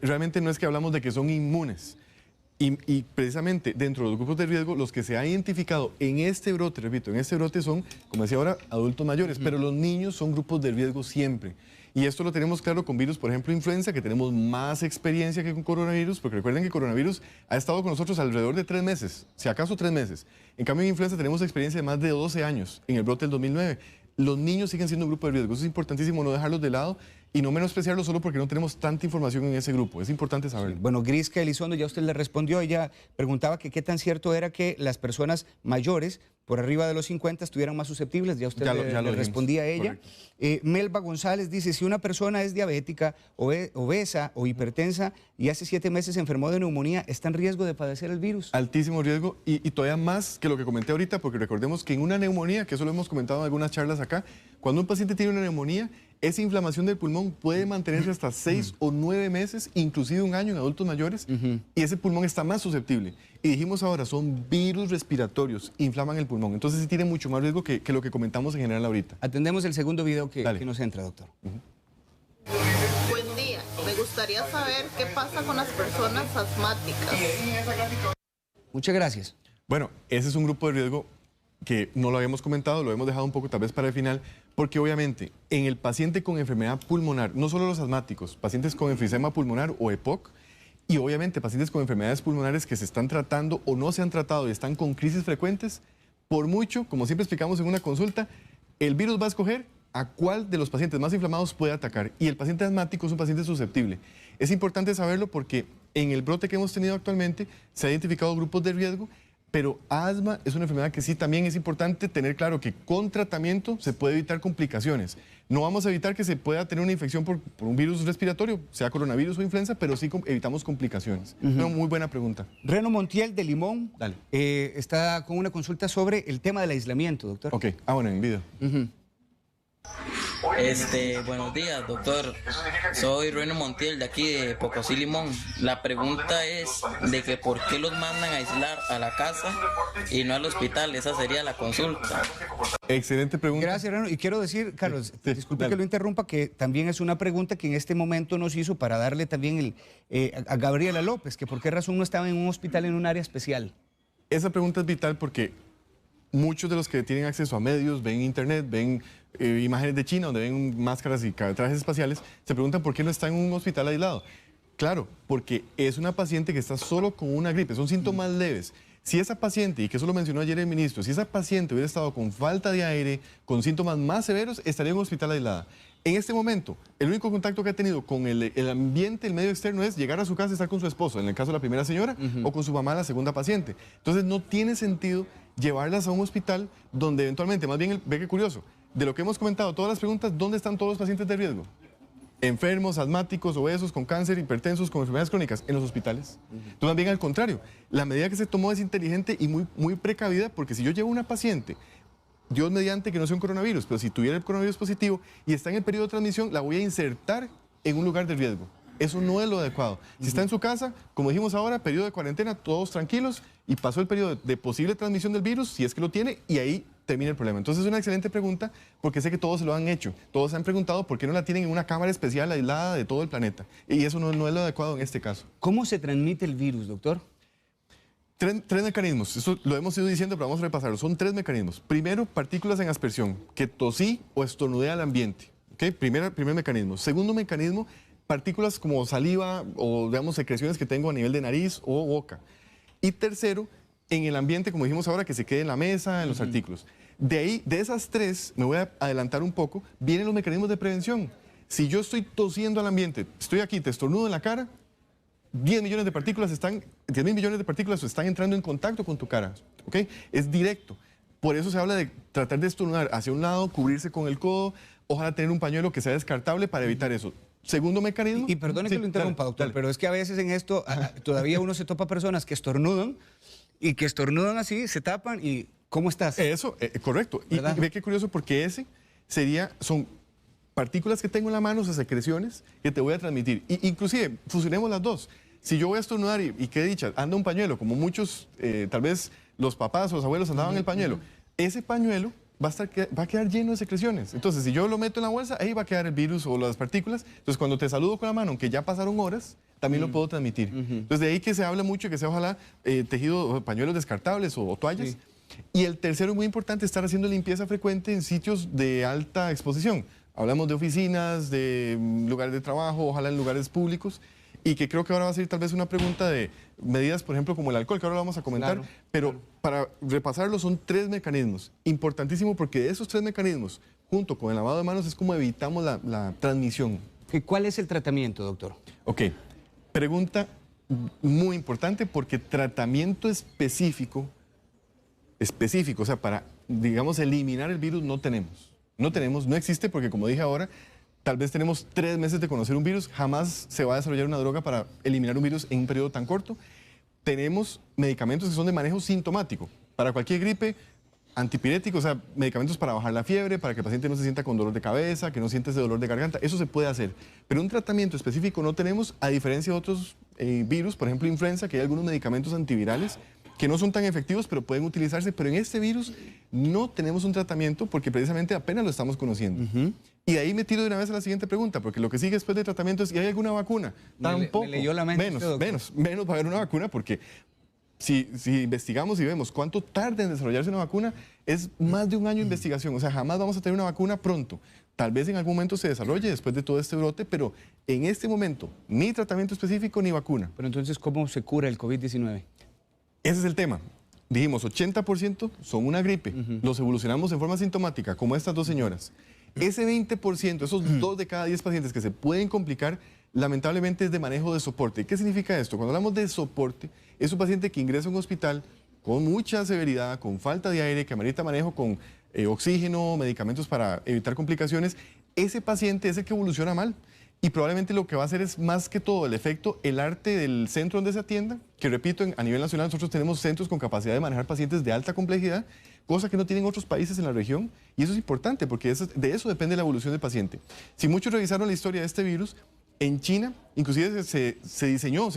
Realmente no es que hablamos de que son inmunes. Y precisamente dentro de los grupos de riesgo, los que se han identificado en este brote, repito, en este brote son, como decía ahora, adultos mayores, pero los niños son grupos de riesgo siempre. Y esto lo tenemos claro con virus, por ejemplo, influenza, que tenemos más experiencia que con coronavirus, porque recuerden que coronavirus ha estado con nosotros alrededor de 3 meses, si acaso 3 meses. En cambio, en influenza tenemos experiencia de más de 12 años, en el brote del 2009. Los niños siguen siendo un grupo de riesgo. Eso es importantísimo no dejarlos de lado y no menospreciarlos solo porque no tenemos tanta información en ese grupo. Es importante saberlo. Sí. Bueno, Grisca Elizondo, ya usted le respondió. Ella preguntaba que qué tan cierto era que las personas mayores por arriba de los 50 estuvieran más susceptibles. Ya usted le respondía a ella. Melba González dice, si una persona es diabética, obesa o hipertensa y hace 7 meses se enfermó de neumonía, ¿está en riesgo de padecer el virus? Altísimo riesgo y todavía más que lo que comenté ahorita, porque recordemos que en una neumonía, que eso lo hemos comentado en algunas charlas acá, cuando un paciente tiene una neumonía, esa inflamación del pulmón puede mantenerse hasta 6 o 9 meses, inclusive 1 año en adultos mayores, y ese pulmón está más susceptible. Y dijimos ahora, son virus respiratorios, inflaman el pulmón. Entonces sí tiene mucho más riesgo que lo que comentamos en general ahorita. Atendemos el segundo video que nos entra, doctor. Buen día. Me gustaría saber qué pasa con las personas asmáticas. Muchas gracias. Bueno, ese es un grupo de riesgo que no lo habíamos comentado, lo hemos dejado un poco tal vez para el final, porque obviamente en el paciente con enfermedad pulmonar, no solo los asmáticos, pacientes con enfisema pulmonar o EPOC, y obviamente pacientes con enfermedades pulmonares que se están tratando o no se han tratado y están con crisis frecuentes, por mucho, como siempre explicamos en una consulta, el virus va a escoger a cuál de los pacientes más inflamados puede atacar, y el paciente asmático es un paciente susceptible. Es importante saberlo porque en el brote que hemos tenido actualmente se han identificado grupos de riesgo, pero asma es una enfermedad que sí también es importante tener claro que con tratamiento se puede evitar complicaciones. No vamos a evitar que se pueda tener una infección por un virus respiratorio, sea coronavirus o influenza, pero sí evitamos complicaciones. Una muy buena pregunta. Reno Montiel de Limón está con una consulta sobre el tema del aislamiento, doctor. Ok, bueno, en video. Buenos días, doctor. Soy Reno Montiel de aquí de Pocosí, Limón. La pregunta es de que por qué los mandan a aislar a la casa y no al hospital. Esa sería la consulta. Excelente pregunta. Gracias, Reno. Y quiero decir, Carlos, disculpe que lo interrumpa, que también es una pregunta que en este momento nos hizo para darle también a Gabriela López, que por qué razón no estaba en un hospital en un área especial. Esa pregunta es vital porque muchos de los que tienen acceso a medios, ven internet, ven imágenes de China donde ven máscaras y trajes espaciales, se preguntan por qué no está en un hospital aislado. Claro, porque es una paciente que está solo con una gripe, son síntomas leves. Si esa paciente, y que eso lo mencionó ayer el ministro, si esa paciente hubiera estado con falta de aire, con síntomas más severos, estaría en un hospital aislada. En este momento, el único contacto que ha tenido con el ambiente, el medio externo, es llegar a su casa y estar con su esposo, en el caso de la primera señora, o con su mamá, la segunda paciente. Entonces no tiene sentido llevarlas a un hospital donde eventualmente, más bien, ve que curioso, de lo que hemos comentado, todas las preguntas, ¿dónde están todos los pacientes de riesgo? Enfermos, asmáticos, obesos, con cáncer, hipertensos, con enfermedades crónicas, en los hospitales. Entonces, más bien al contrario, la medida que se tomó es inteligente y muy precavida, porque si yo llevo una paciente, Dios mediante que no sea un coronavirus, pero si tuviera el coronavirus positivo y está en el periodo de transmisión, la voy a insertar en un lugar de riesgo. Eso no es lo adecuado. Si está en su casa, como dijimos ahora, periodo de cuarentena, todos tranquilos, y pasó el periodo de posible transmisión del virus, si es que lo tiene, y ahí termina el problema. Entonces es una excelente pregunta, porque sé que todos se lo han hecho. Todos se han preguntado por qué no la tienen en una cámara especial aislada de todo el planeta. Y eso no es lo adecuado en este caso. ¿Cómo se transmite el virus, doctor? Tres mecanismos, eso lo hemos ido diciendo, pero vamos a repasarlo. Son 3 mecanismos. Primero, partículas en aspersión, que tosí o estornudé al ambiente. ¿Okay? Primer mecanismo. Segundo mecanismo, partículas como saliva o, digamos, secreciones que tengo a nivel de nariz o boca. Y tercero, en el ambiente, como dijimos ahora, que se quede en la mesa, en los artículos. De ahí, de esas tres, me voy a adelantar un poco, vienen los mecanismos de prevención. Si yo estoy tosiendo al ambiente, estoy aquí, te estornudo en la cara, 10 millones de partículas 10 mil millones de partículas están entrando en contacto con tu cara, ¿ok? Es directo. Por eso se habla de tratar de estornudar hacia un lado, cubrirse con el codo, ojalá tener un pañuelo que sea descartable para evitar eso. Segundo mecanismo. Y perdone que lo interrumpa, doctor, pero es que a veces en esto todavía uno se topa personas que estornudan y que estornudan así, se tapan y ¿cómo estás? Eso, correcto. Y ve qué curioso porque son partículas que tengo en la mano, o sea, secreciones que te voy a transmitir. Inclusive, fusionemos las dos. Si yo voy a estornudar y qué dicha, anda un pañuelo, como muchos, tal vez los papás o los abuelos andaban en el pañuelo, ese pañuelo va a quedar lleno de secreciones. Entonces, si yo lo meto en la bolsa, ahí va a quedar el virus o las partículas. Entonces, cuando te saludo con la mano, aunque ya pasaron horas, también lo puedo transmitir. Entonces, de ahí que se habla mucho que sea ojalá tejido, pañuelos descartables o toallas. Sí. Y el tercero, muy importante, estar haciendo limpieza frecuente en sitios de alta exposición. Hablamos de oficinas, de lugares de trabajo, ojalá en lugares públicos. Y que creo que ahora va a ser tal vez una pregunta de medidas, por ejemplo, como el alcohol, que ahora lo vamos a comentar. Claro. Pero para repasarlo, son 3 mecanismos. Importantísimo porque de esos 3 mecanismos, junto con el lavado de manos, es como evitamos la transmisión. ¿Y cuál es el tratamiento, doctor? Ok, pregunta muy importante porque tratamiento específico, o sea, para, digamos, eliminar el virus no tenemos. No existe porque, como dije ahora, tal vez tenemos 3 meses de conocer un virus, jamás se va a desarrollar una droga para eliminar un virus en un periodo tan corto. Tenemos medicamentos que son de manejo sintomático. Para cualquier gripe, antipiréticos, o sea, medicamentos para bajar la fiebre, para que el paciente no se sienta con dolor de cabeza, que no sienta ese dolor de garganta, eso se puede hacer. Pero un tratamiento específico no tenemos, a diferencia de otros virus, por ejemplo, influenza, que hay algunos medicamentos antivirales que no son tan efectivos, pero pueden utilizarse. Pero en este virus no tenemos un tratamiento porque precisamente apenas lo estamos conociendo. Y de ahí me tiro de una vez a la siguiente pregunta, porque lo que sigue después del tratamiento es, ¿y hay alguna vacuna? Tampoco. Me leyó la mente menos va a haber una vacuna, porque si investigamos y vemos cuánto tarda en desarrollarse una vacuna, es más de un año de investigación. O sea, jamás vamos a tener una vacuna pronto. Tal vez en algún momento se desarrolle después de todo este brote, pero en este momento ni tratamiento específico ni vacuna. Pero entonces, ¿cómo se cura el COVID-19? Ese es el tema. Dijimos, 80% son una gripe. Los evolucionamos en forma sintomática, como estas 2 señoras. Ese 20%, esos 2 de cada 10 pacientes que se pueden complicar, lamentablemente es de manejo de soporte. ¿Qué significa esto? Cuando hablamos de soporte, es un paciente que ingresa a un hospital con mucha severidad, con falta de aire, que amerita manejo con oxígeno, medicamentos para evitar complicaciones. Ese paciente es el que evoluciona mal. Y probablemente lo que va a hacer es más que todo el efecto, el arte del centro donde se atienda, que repito, a nivel nacional nosotros tenemos centros con capacidad de manejar pacientes de alta complejidad, cosa que no tienen otros países en la región, y eso es importante porque de eso depende la evolución del paciente. Si muchos revisaron la historia de este virus, en China inclusive se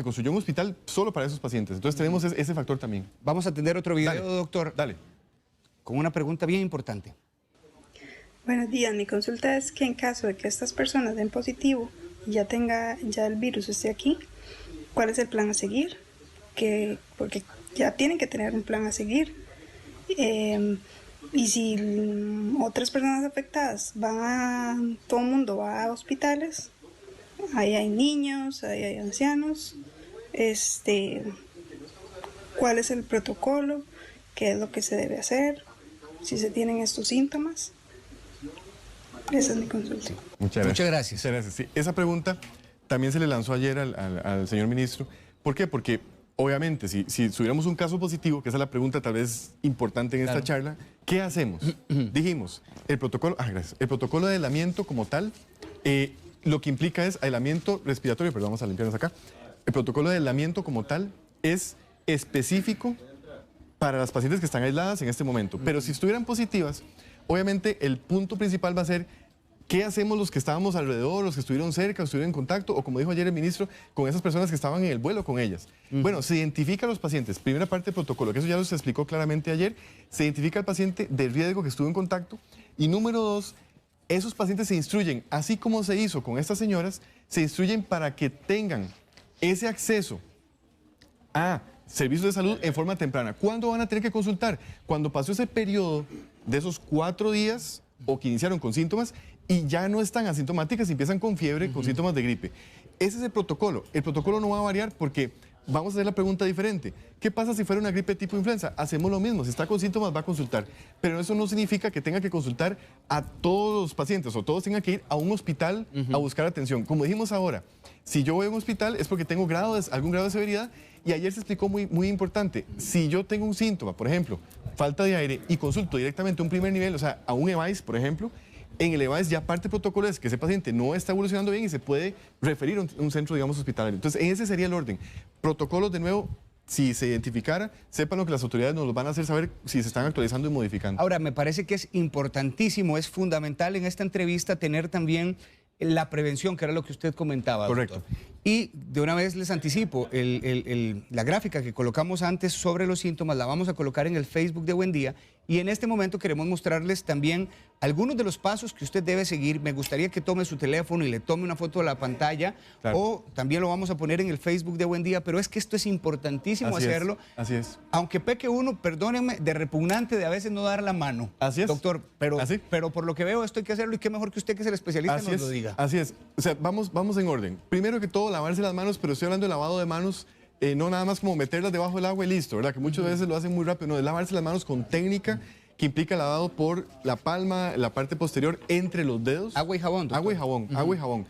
construyó un hospital solo para esos pacientes, entonces tenemos ese factor también. Vamos a atender otro video, doctor. Dale. Con una pregunta bien importante. Buenos días, mi consulta es que en caso de que estas personas den positivo y ya el virus esté aquí, ¿cuál es el plan a seguir? Porque ya tienen que tener un plan a seguir. Y si otras personas afectadas todo el mundo va a hospitales, ahí hay niños, ahí hay ancianos, ¿cuál es el protocolo? ¿Qué es lo que se debe hacer? Si se tienen estos síntomas. Esa es mi consulta. Muchas gracias. Muchas gracias. Sí, esa pregunta también se le lanzó ayer al señor ministro. ¿Por qué? Porque obviamente si tuviéramos un caso positivo, que esa es la pregunta tal vez importante en esta charla, ¿qué hacemos? Dijimos, el protocolo de aislamiento como tal, lo que implica es aislamiento respiratorio, pero vamos a limpiarnos acá. El protocolo de aislamiento como tal es específico para las pacientes que están aisladas en este momento. Pero si estuvieran positivas, obviamente el punto principal va a ser qué hacemos los que estábamos alrededor, los que estuvieron cerca, estuvieron en contacto, o como dijo ayer el ministro, con esas personas que estaban en el vuelo con ellas. Bueno, se identifica a los pacientes. Primera parte del protocolo, que eso ya se explicó claramente ayer. Se identifica al paciente de riesgo que estuvo en contacto. Y número 2, esos pacientes se instruyen, así como se hizo con estas señoras, se instruyen para que tengan ese acceso a servicios de salud en forma temprana. ¿Cuándo van a tener que consultar? Cuando pasó ese periodo de esos 4 días o que iniciaron con síntomas y ya no están asintomáticas y empiezan con fiebre, con síntomas de gripe. Ese es el protocolo. El protocolo no va a variar porque vamos a hacer la pregunta diferente. ¿Qué pasa si fuera una gripe tipo influenza? Hacemos lo mismo. Si está con síntomas, va a consultar. Pero eso no significa que tenga que consultar a todos los pacientes o todos tengan que ir a un hospital a buscar atención. Como dijimos ahora, si yo voy a un hospital es porque tengo algún grado de severidad. Y ayer se explicó muy importante. Si yo tengo un síntoma, por ejemplo, falta de aire, y consulto directamente a un primer nivel, o sea, a un EVAIS, por ejemplo, en el EVAIS ya parte del protocolo es que ese paciente no está evolucionando bien y se puede referir a un centro, digamos, hospitalario. Entonces, ese sería el orden. Protocolos, de nuevo, si se identificara, sepan lo que las autoridades nos lo van a hacer saber si se están actualizando y modificando. Ahora, me parece que es importantísimo, es fundamental en esta entrevista tener también la prevención, que era lo que usted comentaba, Correcto. doctor. Y de una vez les anticipo, la gráfica que colocamos antes sobre los síntomas la vamos a colocar en el Facebook de Buen Día, y en este momento queremos mostrarles también algunos de los pasos que usted debe seguir. Me gustaría que tome su teléfono y le tome una foto de la pantalla, Claro. o también lo vamos a poner en el Facebook de Buen Día, pero es que esto es importantísimo hacerlo. Así es. Aunque peque uno, perdónenme, de repugnante de a veces no dar la mano. Así es. Doctor, pero Así. por lo que veo esto hay que hacerlo, y qué mejor que usted, que es el especialista, Así nos es, lo diga. así es. O sea, vamos en orden. Primero que todo, lavarse las manos, pero estoy hablando de lavado de manos, no nada más como meterlas debajo del agua y listo, ¿verdad? Que muchas veces lo hacen muy rápido. No, es lavarse las manos con técnica que implica lavado por la palma, la parte posterior, entre los dedos. Agua y jabón, doctor. Agua y jabón, agua y jabón.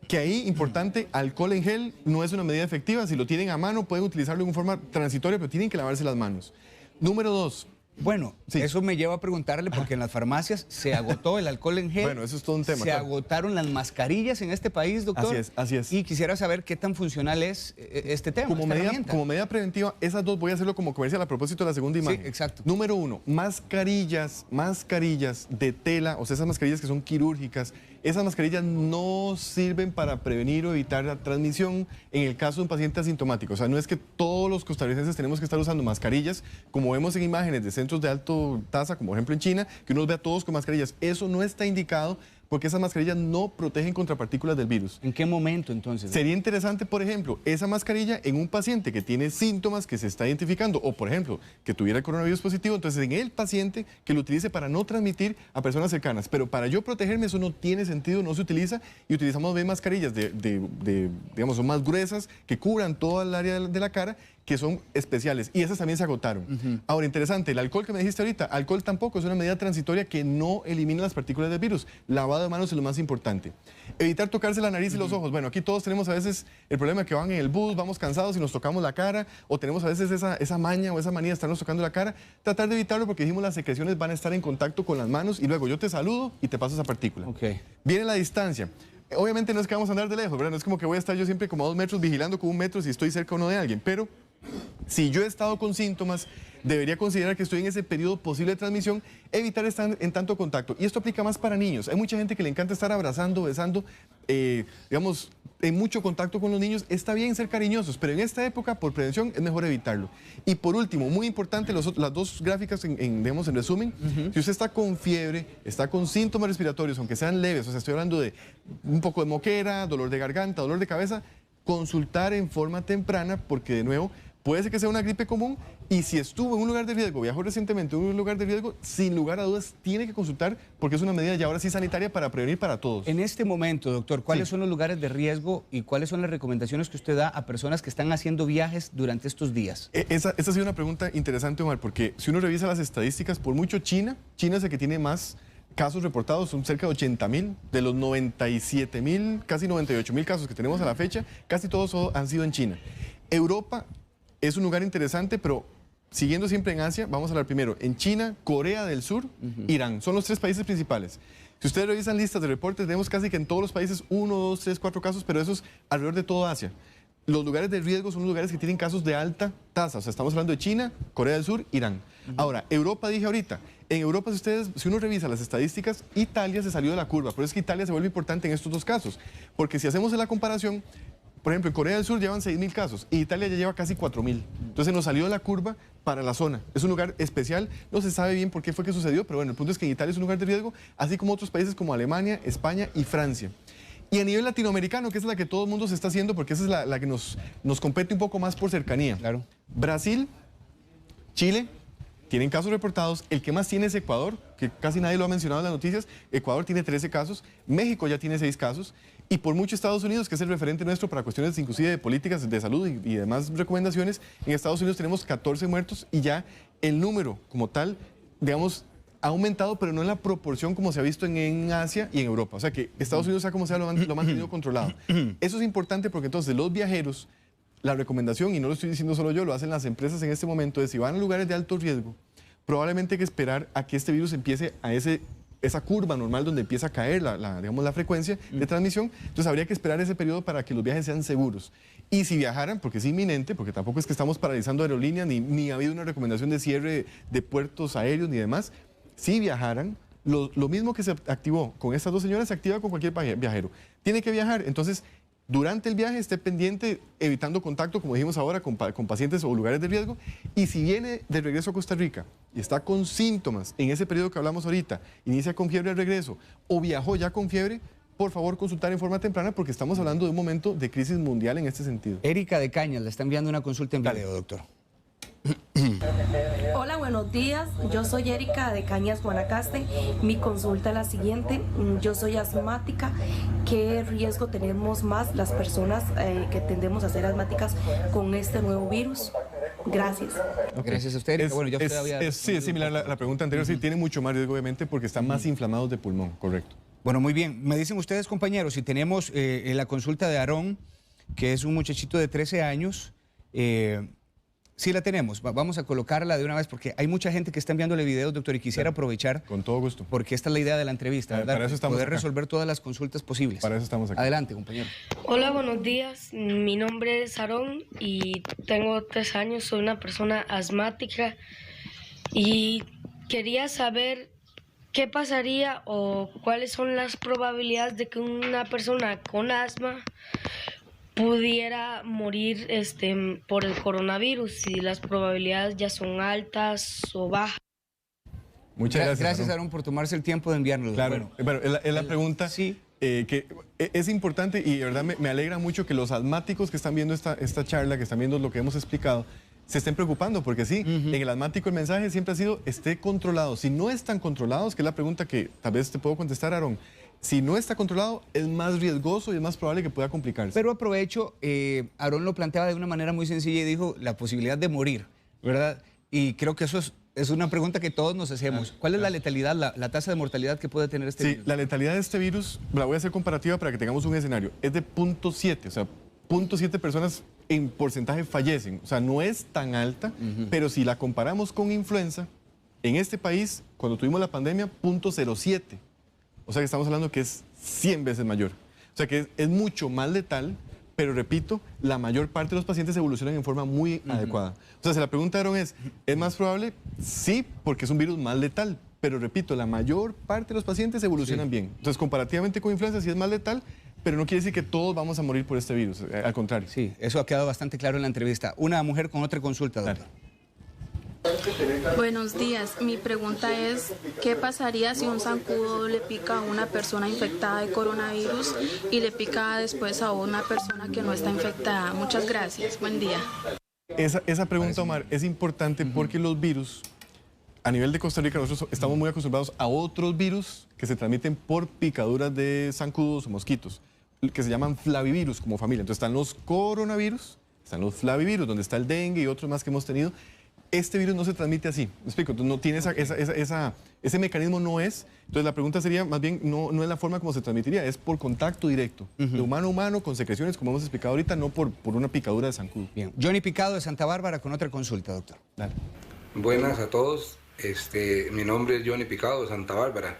Que ahí, importante, alcohol en gel no es una medida efectiva. Si lo tienen a mano, pueden utilizarlo en forma transitoria, pero tienen que lavarse las manos. Número 2. Bueno, Sí. eso me lleva a preguntarle, porque en las farmacias se agotó el alcohol en gel. Bueno, eso es todo un tema, Se claro. agotaron las mascarillas en este país, doctor. Así es. Y quisiera saber qué tan funcional es este tema, Como esta medida, herramienta. como medida preventiva, esas dos voy a hacerlo como comercial a propósito de la segunda imagen. exacto. Número 1, mascarillas de tela, o sea, esas mascarillas que son quirúrgicas. Esas mascarillas no sirven para prevenir o evitar la transmisión en el caso de un paciente asintomático. O sea, no es que todos los costarricenses tenemos que estar usando mascarillas, como vemos en imágenes de centros de alto tasa, como por ejemplo en China, que uno ve a todos con mascarillas. Eso no está indicado porque esas mascarillas no protegen contra partículas del virus. ¿En qué momento entonces? Sería interesante, por ejemplo, esa mascarilla en un paciente que tiene síntomas que se está identificando, o por ejemplo, que tuviera el coronavirus positivo, entonces en el paciente que lo utilice para no transmitir a personas cercanas. Pero para yo protegerme, eso no tiene sentido, no se utiliza, y utilizamos bien mascarillas digamos, son más gruesas, que cubran toda el área de la cara, que son especiales, y esas también se agotaron. Ahora, interesante, el alcohol que me dijiste ahorita, alcohol tampoco, es una medida transitoria que no elimina las partículas del virus. Lavado de manos es lo más importante. Evitar tocarse la nariz y los ojos. Bueno, aquí todos tenemos a veces el problema que van en el bus, vamos cansados y nos tocamos la cara, o tenemos a veces esa maña o esa manía de estarnos tocando la cara. Tratar de evitarlo, porque dijimos las secreciones van a estar en contacto con las manos, y luego yo te saludo y te paso esa partícula. Ok. Viene la distancia. Obviamente no es que vamos a andar de lejos, ¿verdad? No es como que voy a estar yo siempre como a 2 metros vigilando con 1 metro si estoy cerca o no de alguien, pero si yo he estado con síntomas, debería considerar que estoy en ese periodo posible de transmisión, evitar estar en tanto contacto. Y esto aplica más para niños. Hay mucha gente que le encanta estar abrazando, besando, digamos, en mucho contacto con los niños. Está bien ser cariñosos, pero en esta época, por prevención, es mejor evitarlo. Y por último, muy importante, las dos gráficas, digamos, en resumen, si usted está con fiebre, está con síntomas respiratorios, aunque sean leves, o sea, estoy hablando de un poco de moquera, dolor de garganta, dolor de cabeza, consultar en forma temprana, porque de nuevo, puede ser que sea una gripe común, y si estuvo en un lugar de riesgo, viajó recientemente en un lugar de riesgo, sin lugar a dudas tiene que consultar, porque es una medida ya ahora sí sanitaria para prevenir para todos. En este momento, doctor, ¿cuáles Sí. son los lugares de riesgo y cuáles son las recomendaciones que usted da a personas que están haciendo viajes durante estos días? Esa ha sido una pregunta interesante, Omar, porque si uno revisa las estadísticas, por mucho China es el que tiene más casos reportados, son cerca de 80,000, de los 97,000, casi 98,000 casos que tenemos a la fecha, casi todos han sido en China. Europa es un lugar interesante, pero siguiendo siempre en Asia, vamos a hablar primero en China, Corea del Sur, Irán. Son los 3 países principales. Si ustedes revisan listas de reportes, tenemos casi que en todos los países 1, 2, 3, 4 casos, pero eso es alrededor de toda Asia. Los lugares de riesgo son los lugares que tienen casos de alta tasa. O sea, estamos hablando de China, Corea del Sur, Irán. Ahora, Europa, dije ahorita. En Europa, si uno revisa las estadísticas, Italia se salió de la curva. Pero es que Italia se vuelve importante en estos 2 casos. Porque si hacemos la comparación, por ejemplo, en Corea del Sur llevan 6,000 casos y Italia ya lleva casi 4,000. Entonces nos salió de la curva para la zona. Es un lugar especial, no se sabe bien por qué fue que sucedió, pero bueno, el punto es que en Italia es un lugar de riesgo, así como otros países como Alemania, España y Francia. Y a nivel latinoamericano, que es la que todo el mundo se está haciendo, porque esa es la que nos compete un poco más por cercanía. Claro. Brasil, Chile, tienen casos reportados. El que más tiene es Ecuador, que casi nadie lo ha mencionado en las noticias. Ecuador tiene 13 casos, México ya tiene 6 casos, y por mucho Estados Unidos, que es el referente nuestro para cuestiones inclusive de políticas de salud y demás recomendaciones, en Estados Unidos tenemos 14 muertos y ya el número como tal, digamos, ha aumentado, pero no en la proporción como se ha visto en Asia y en Europa. O sea que Estados Unidos, sea como sea, lo ha mantenido controlado. Eso es importante porque entonces los viajeros, la recomendación, y no lo estoy diciendo solo yo, lo hacen las empresas en este momento, es si van a lugares de alto riesgo, probablemente hay que esperar a que este virus empiece a esa curva normal donde empieza a caer digamos, la frecuencia de transmisión. Entonces habría que esperar ese periodo para que los viajes sean seguros. Y si viajaran, porque es inminente, porque tampoco es que estamos paralizando aerolíneas, ni ha habido una recomendación de cierre de puertos aéreos ni demás, si viajaran, lo mismo que se activó con estas 2 señoras se activa con cualquier viajero. Tiene que viajar, entonces durante el viaje esté pendiente, evitando contacto, como dijimos ahora, con pacientes o lugares de riesgo. Y si viene de regreso a Costa Rica y está con síntomas en ese periodo que hablamos ahorita, inicia con fiebre al regreso o viajó ya con fiebre, por favor consultar en forma temprana porque estamos hablando de un momento de crisis mundial en este sentido. Erika de Cañas le está enviando una consulta en video, doctor. Hola, buenos días. Yo soy Erika de Cañas, Guanacaste. Mi consulta es la siguiente. Yo soy asmática. ¿Qué riesgo tenemos más las personas que tendemos a ser asmáticas con este nuevo virus? Gracias. Okay. Gracias a usted, Erika. Bueno, ya usted había... Sí, es similar la pregunta anterior. Sí, tiene mucho más riesgo, obviamente, porque están más inflamados de pulmón, correcto. Bueno, muy bien. Me dicen ustedes, compañeros, si tenemos la consulta de Aarón, que es un muchachito de 13 años... Sí la tenemos, vamos a colocarla de una vez porque hay mucha gente que está enviándole videos, doctor, y quisiera aprovechar. Con todo gusto. Porque esta es la idea de la entrevista, ¿verdad? Para eso estamos poder acá. resolver todas las consultas posibles. Para eso estamos aquí. Adelante, compañero. Hola, buenos días. Mi nombre es Aarón y tengo 3 años. Soy una persona asmática y quería saber qué pasaría o cuáles son las probabilidades de que una persona con asma pudiera morir por el coronavirus, si las probabilidades ya son altas o bajas. Muchas gracias. Gracias, Aarón, por tomarse el tiempo de enviarnos. Claro, bueno, es la pregunta sí. Que es importante y de verdad me alegra mucho que los asmáticos que están viendo esta charla, que están viendo lo que hemos explicado, se estén preocupando, porque sí, en el asmático el mensaje siempre ha sido, esté controlado. Si no están controlados, que es la pregunta que tal vez te puedo contestar, Aarón, si no está controlado, es más riesgoso y es más probable que pueda complicarse. Pero aprovecho, Aarón lo planteaba de una manera muy sencilla y dijo la posibilidad de morir, ¿verdad? Y creo que eso es una pregunta que todos nos hacemos. ¿Cuál es la letalidad, la tasa de mortalidad que puede tener este virus? Sí, la letalidad de este virus, la voy a hacer comparativa para que tengamos un escenario, es de 0.7, o sea, 0.7 personas en porcentaje fallecen. O sea, no es tan alta, pero si la comparamos con influenza, en este país, cuando tuvimos la pandemia, 0.07. O sea que estamos hablando que es 100 veces mayor. O sea que es mucho más letal, pero repito, la mayor parte de los pacientes evolucionan en forma muy adecuada. O sea, si la pregunta, Aaron, ¿es más probable? Sí, porque es un virus más letal. Pero repito, la mayor parte de los pacientes evolucionan bien. Entonces, comparativamente con influenza, sí es más letal, pero no quiere decir que todos vamos a morir por este virus. Al contrario. Sí, eso ha quedado bastante claro en la entrevista. Una mujer con otra consulta, doctor. Claro. Buenos días, mi pregunta es, ¿qué pasaría si un zancudo le pica a una persona infectada de coronavirus y le pica después a una persona que no está infectada? Muchas gracias, buen día. Esa pregunta, Omar, es importante porque los virus, a nivel de Costa Rica, nosotros estamos muy acostumbrados a otros virus que se transmiten por picaduras de zancudos o mosquitos, que se llaman flavivirus como familia. Entonces están los coronavirus, están los flavivirus, donde está el dengue y otros más que hemos tenido. Este virus no se transmite así, ¿me explico? Entonces no tiene ese mecanismo, no es. Entonces la pregunta sería, más bien, no es la forma como se transmitiría, es por contacto directo, de humano a humano, con secreciones, como hemos explicado ahorita, no por una picadura de zancudo. Bien. Johnny Picado de Santa Bárbara con otra consulta, doctor. Dale. Buenas a todos, mi nombre es Johnny Picado de Santa Bárbara.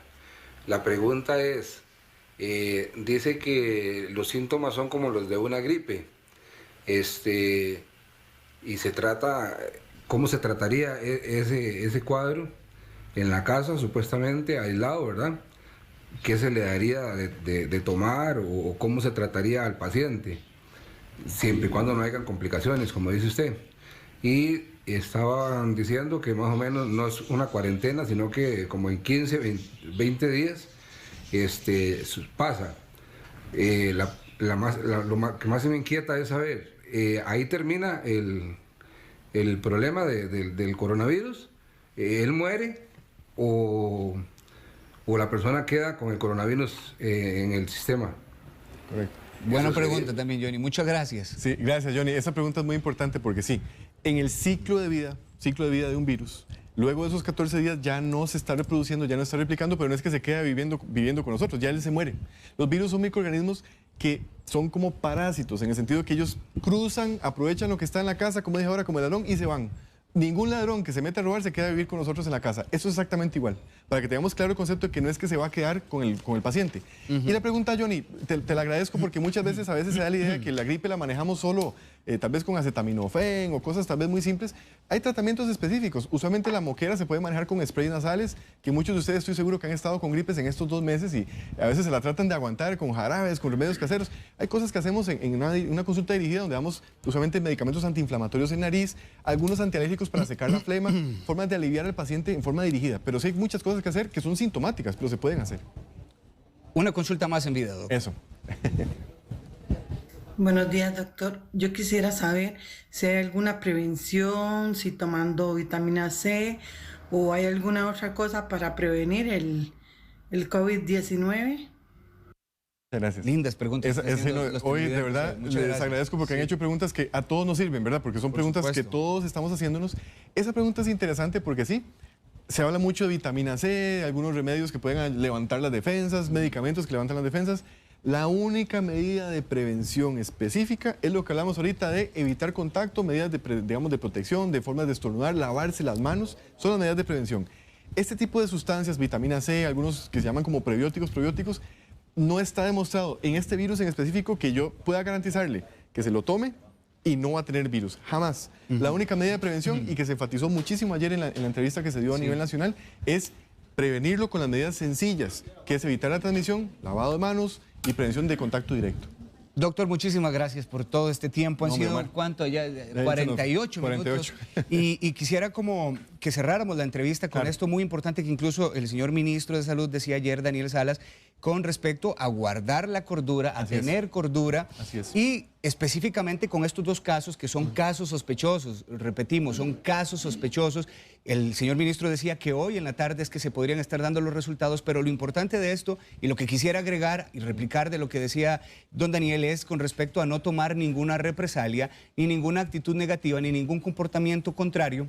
La pregunta es, dice que los síntomas son como los de una gripe, y se trata... ¿Cómo se trataría ese cuadro en la casa, supuestamente aislado, verdad? ¿Qué se le daría de tomar o cómo se trataría al paciente? Siempre y cuando no hayan complicaciones, como dice usted. Y estaban diciendo que más o menos no es una cuarentena, sino que como en 15, 20 días pasa. Lo que más me inquieta es saber, ahí termina el problema del coronavirus ¿él muere o la persona queda con el coronavirus en el sistema? Correcto. Buena pregunta también, Johnny. Muchas gracias. Sí, gracias, Johnny. Esa pregunta es muy importante porque sí, en el ciclo de vida de un virus, luego de esos 14 días ya no se está reproduciendo, ya no está replicando, pero no es que se quede viviendo con nosotros, ya él se muere. Los virus son microorganismos que son como parásitos, en el sentido que ellos cruzan, aprovechan lo que está en la casa, como dije ahora, como el ladrón, y se van. Ningún ladrón que se mete a robar se queda a vivir con nosotros en la casa. Eso es exactamente igual. Para que tengamos claro el concepto de que no es que se va a quedar con el paciente. Y la pregunta, Johnny, te la agradezco porque muchas veces se da la idea de que la gripe la manejamos solo, tal vez con acetaminofén o cosas tal vez muy simples. Hay tratamientos específicos. Usualmente la moquera se puede manejar con sprays nasales, que muchos de ustedes estoy seguro que han estado con gripes en estos 2 meses y a veces se la tratan de aguantar con jarabes, con remedios caseros. Hay cosas que hacemos en una consulta dirigida donde damos usualmente medicamentos antiinflamatorios en nariz, algunos antialérgicos para secar la flema, formas de aliviar al paciente en forma dirigida. Pero sí hay muchas cosas que hacer que son sintomáticas, pero se pueden hacer. Una consulta más en vida, doctor. Eso. Buenos días, doctor. Yo quisiera saber si hay alguna prevención, si tomando vitamina C o hay alguna otra cosa para prevenir el COVID-19. Gracias. Lindas preguntas. Hoy de verdad les agradezco porque han hecho preguntas que a todos nos sirven, ¿verdad? Porque son preguntas que todos estamos haciéndonos. Esa pregunta es interesante porque sí, se habla mucho de vitamina C, de algunos remedios que pueden levantar las defensas, medicamentos que levantan las defensas. La única medida de prevención específica es lo que hablamos ahorita de evitar contacto, medidas de protección, de formas de estornudar, lavarse las manos, son las medidas de prevención. Este tipo de sustancias, vitamina C, algunos que se llaman como prebióticos, probióticos, no está demostrado en este virus en específico que yo pueda garantizarle que se lo tome y no va a tener virus, jamás. La única medida de prevención, y que se enfatizó muchísimo ayer en la entrevista que se dio a nivel nacional, es prevenirlo con las medidas sencillas, que es evitar la transmisión, lavado de manos y prevención de contacto directo. Doctor, muchísimas gracias por todo este tiempo. Han sido, ¿cuánto? Ya 48 minutos. Y quisiera como que cerráramos la entrevista con esto muy importante que incluso el señor ministro de Salud decía ayer, Daniel Salas, con respecto a guardar la cordura, a tener cordura. Así es. Y específicamente con estos 2 casos que son casos sospechosos, repetimos, son casos sospechosos. El señor ministro decía que hoy en la tarde es que se podrían estar dando los resultados, pero lo importante de esto y lo que quisiera agregar y replicar de lo que decía don Daniel es con respecto a no tomar ninguna represalia, ni ninguna actitud negativa, ni ningún comportamiento contrario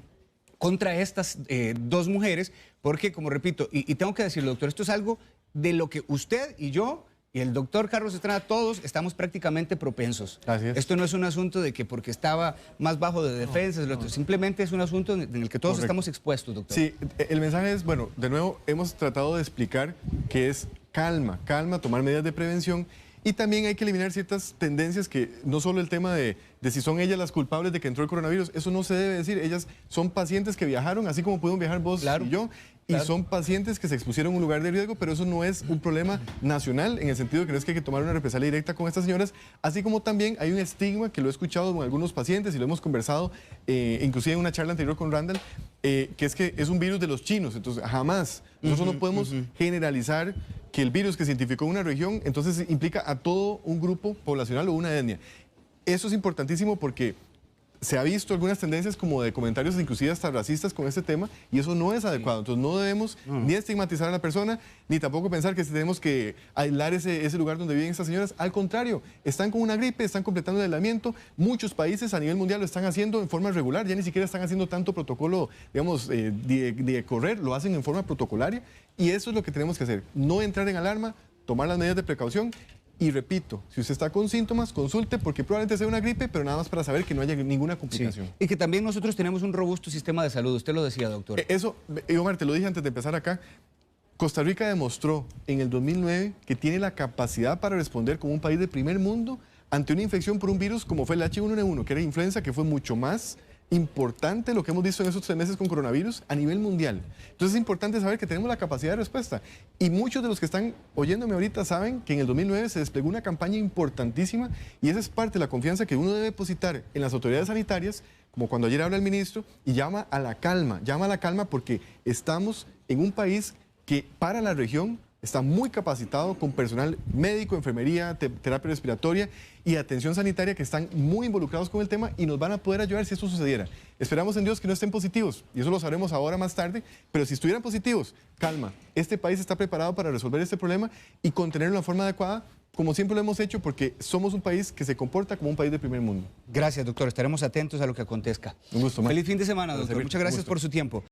contra estas 2 mujeres, porque como repito, y tengo que decirlo, doctor, esto es algo de lo que usted y yo y el doctor Carlos Estrada, todos estamos prácticamente propensos. Esto no es un asunto de que porque estaba más bajo de defensas, simplemente es un asunto en el que todos estamos expuestos, doctor. Sí, el mensaje es, bueno, de nuevo hemos tratado de explicar que es calma, tomar medidas de prevención. Y también hay que eliminar ciertas tendencias que no solo el tema de si son ellas las culpables de que entró el coronavirus, eso no se debe decir. Ellas son pacientes que viajaron, así como pudieron viajar vos y yo, y son pacientes que se expusieron a un lugar de riesgo, pero eso no es un problema nacional, en el sentido de que no es que hay que tomar una represalia directa con estas señoras, así como también hay un estigma que lo he escuchado con algunos pacientes y lo hemos conversado, inclusive en una charla anterior con Randall, que es un virus de los chinos, entonces jamás, nosotros no podemos generalizar que el virus que se identificó en una región, entonces implica a todo un grupo poblacional o una etnia. Eso es importantísimo porque se ha visto algunas tendencias como de comentarios inclusive hasta racistas con este tema y eso no es adecuado. Entonces no debemos ni estigmatizar a la persona, ni tampoco pensar que tenemos que aislar ese lugar donde viven estas señoras. Al contrario, están con una gripe, están completando el aislamiento. Muchos países a nivel mundial lo están haciendo en forma regular, ya ni siquiera están haciendo tanto protocolo, digamos, de correr, lo hacen en forma protocolaria y eso es lo que tenemos que hacer. No entrar en alarma, tomar las medidas de precaución. Y repito, si usted está con síntomas, consulte porque probablemente sea una gripe, pero nada más para saber que no haya ninguna complicación. Sí. Y que también nosotros tenemos un robusto sistema de salud, usted lo decía, doctor. Eso, Omar, te lo dije antes de empezar acá, Costa Rica demostró en el 2009 que tiene la capacidad para responder como un país de primer mundo ante una infección por un virus como fue el H1N1, que era influenza, que fue mucho más importante lo que hemos visto en esos 3 meses con coronavirus a nivel mundial. Entonces es importante saber que tenemos la capacidad de respuesta. Y muchos de los que están oyéndome ahorita saben que en el 2009 se desplegó una campaña importantísima y esa es parte de la confianza que uno debe depositar en las autoridades sanitarias, como cuando ayer habla el ministro, y llama a la calma porque estamos en un país que para la región está muy capacitado con personal médico, enfermería, terapia respiratoria y atención sanitaria que están muy involucrados con el tema y nos van a poder ayudar si esto sucediera. Esperamos en Dios que no estén positivos y eso lo sabremos ahora más tarde, pero si estuvieran positivos, calma, este país está preparado para resolver este problema y contenerlo de la forma adecuada, como siempre lo hemos hecho, porque somos un país que se comporta como un país de primer mundo. Gracias, doctor. Estaremos atentos a lo que acontezca. Un gusto, Mar. Feliz fin de semana, doctor. Muchas gracias por su tiempo.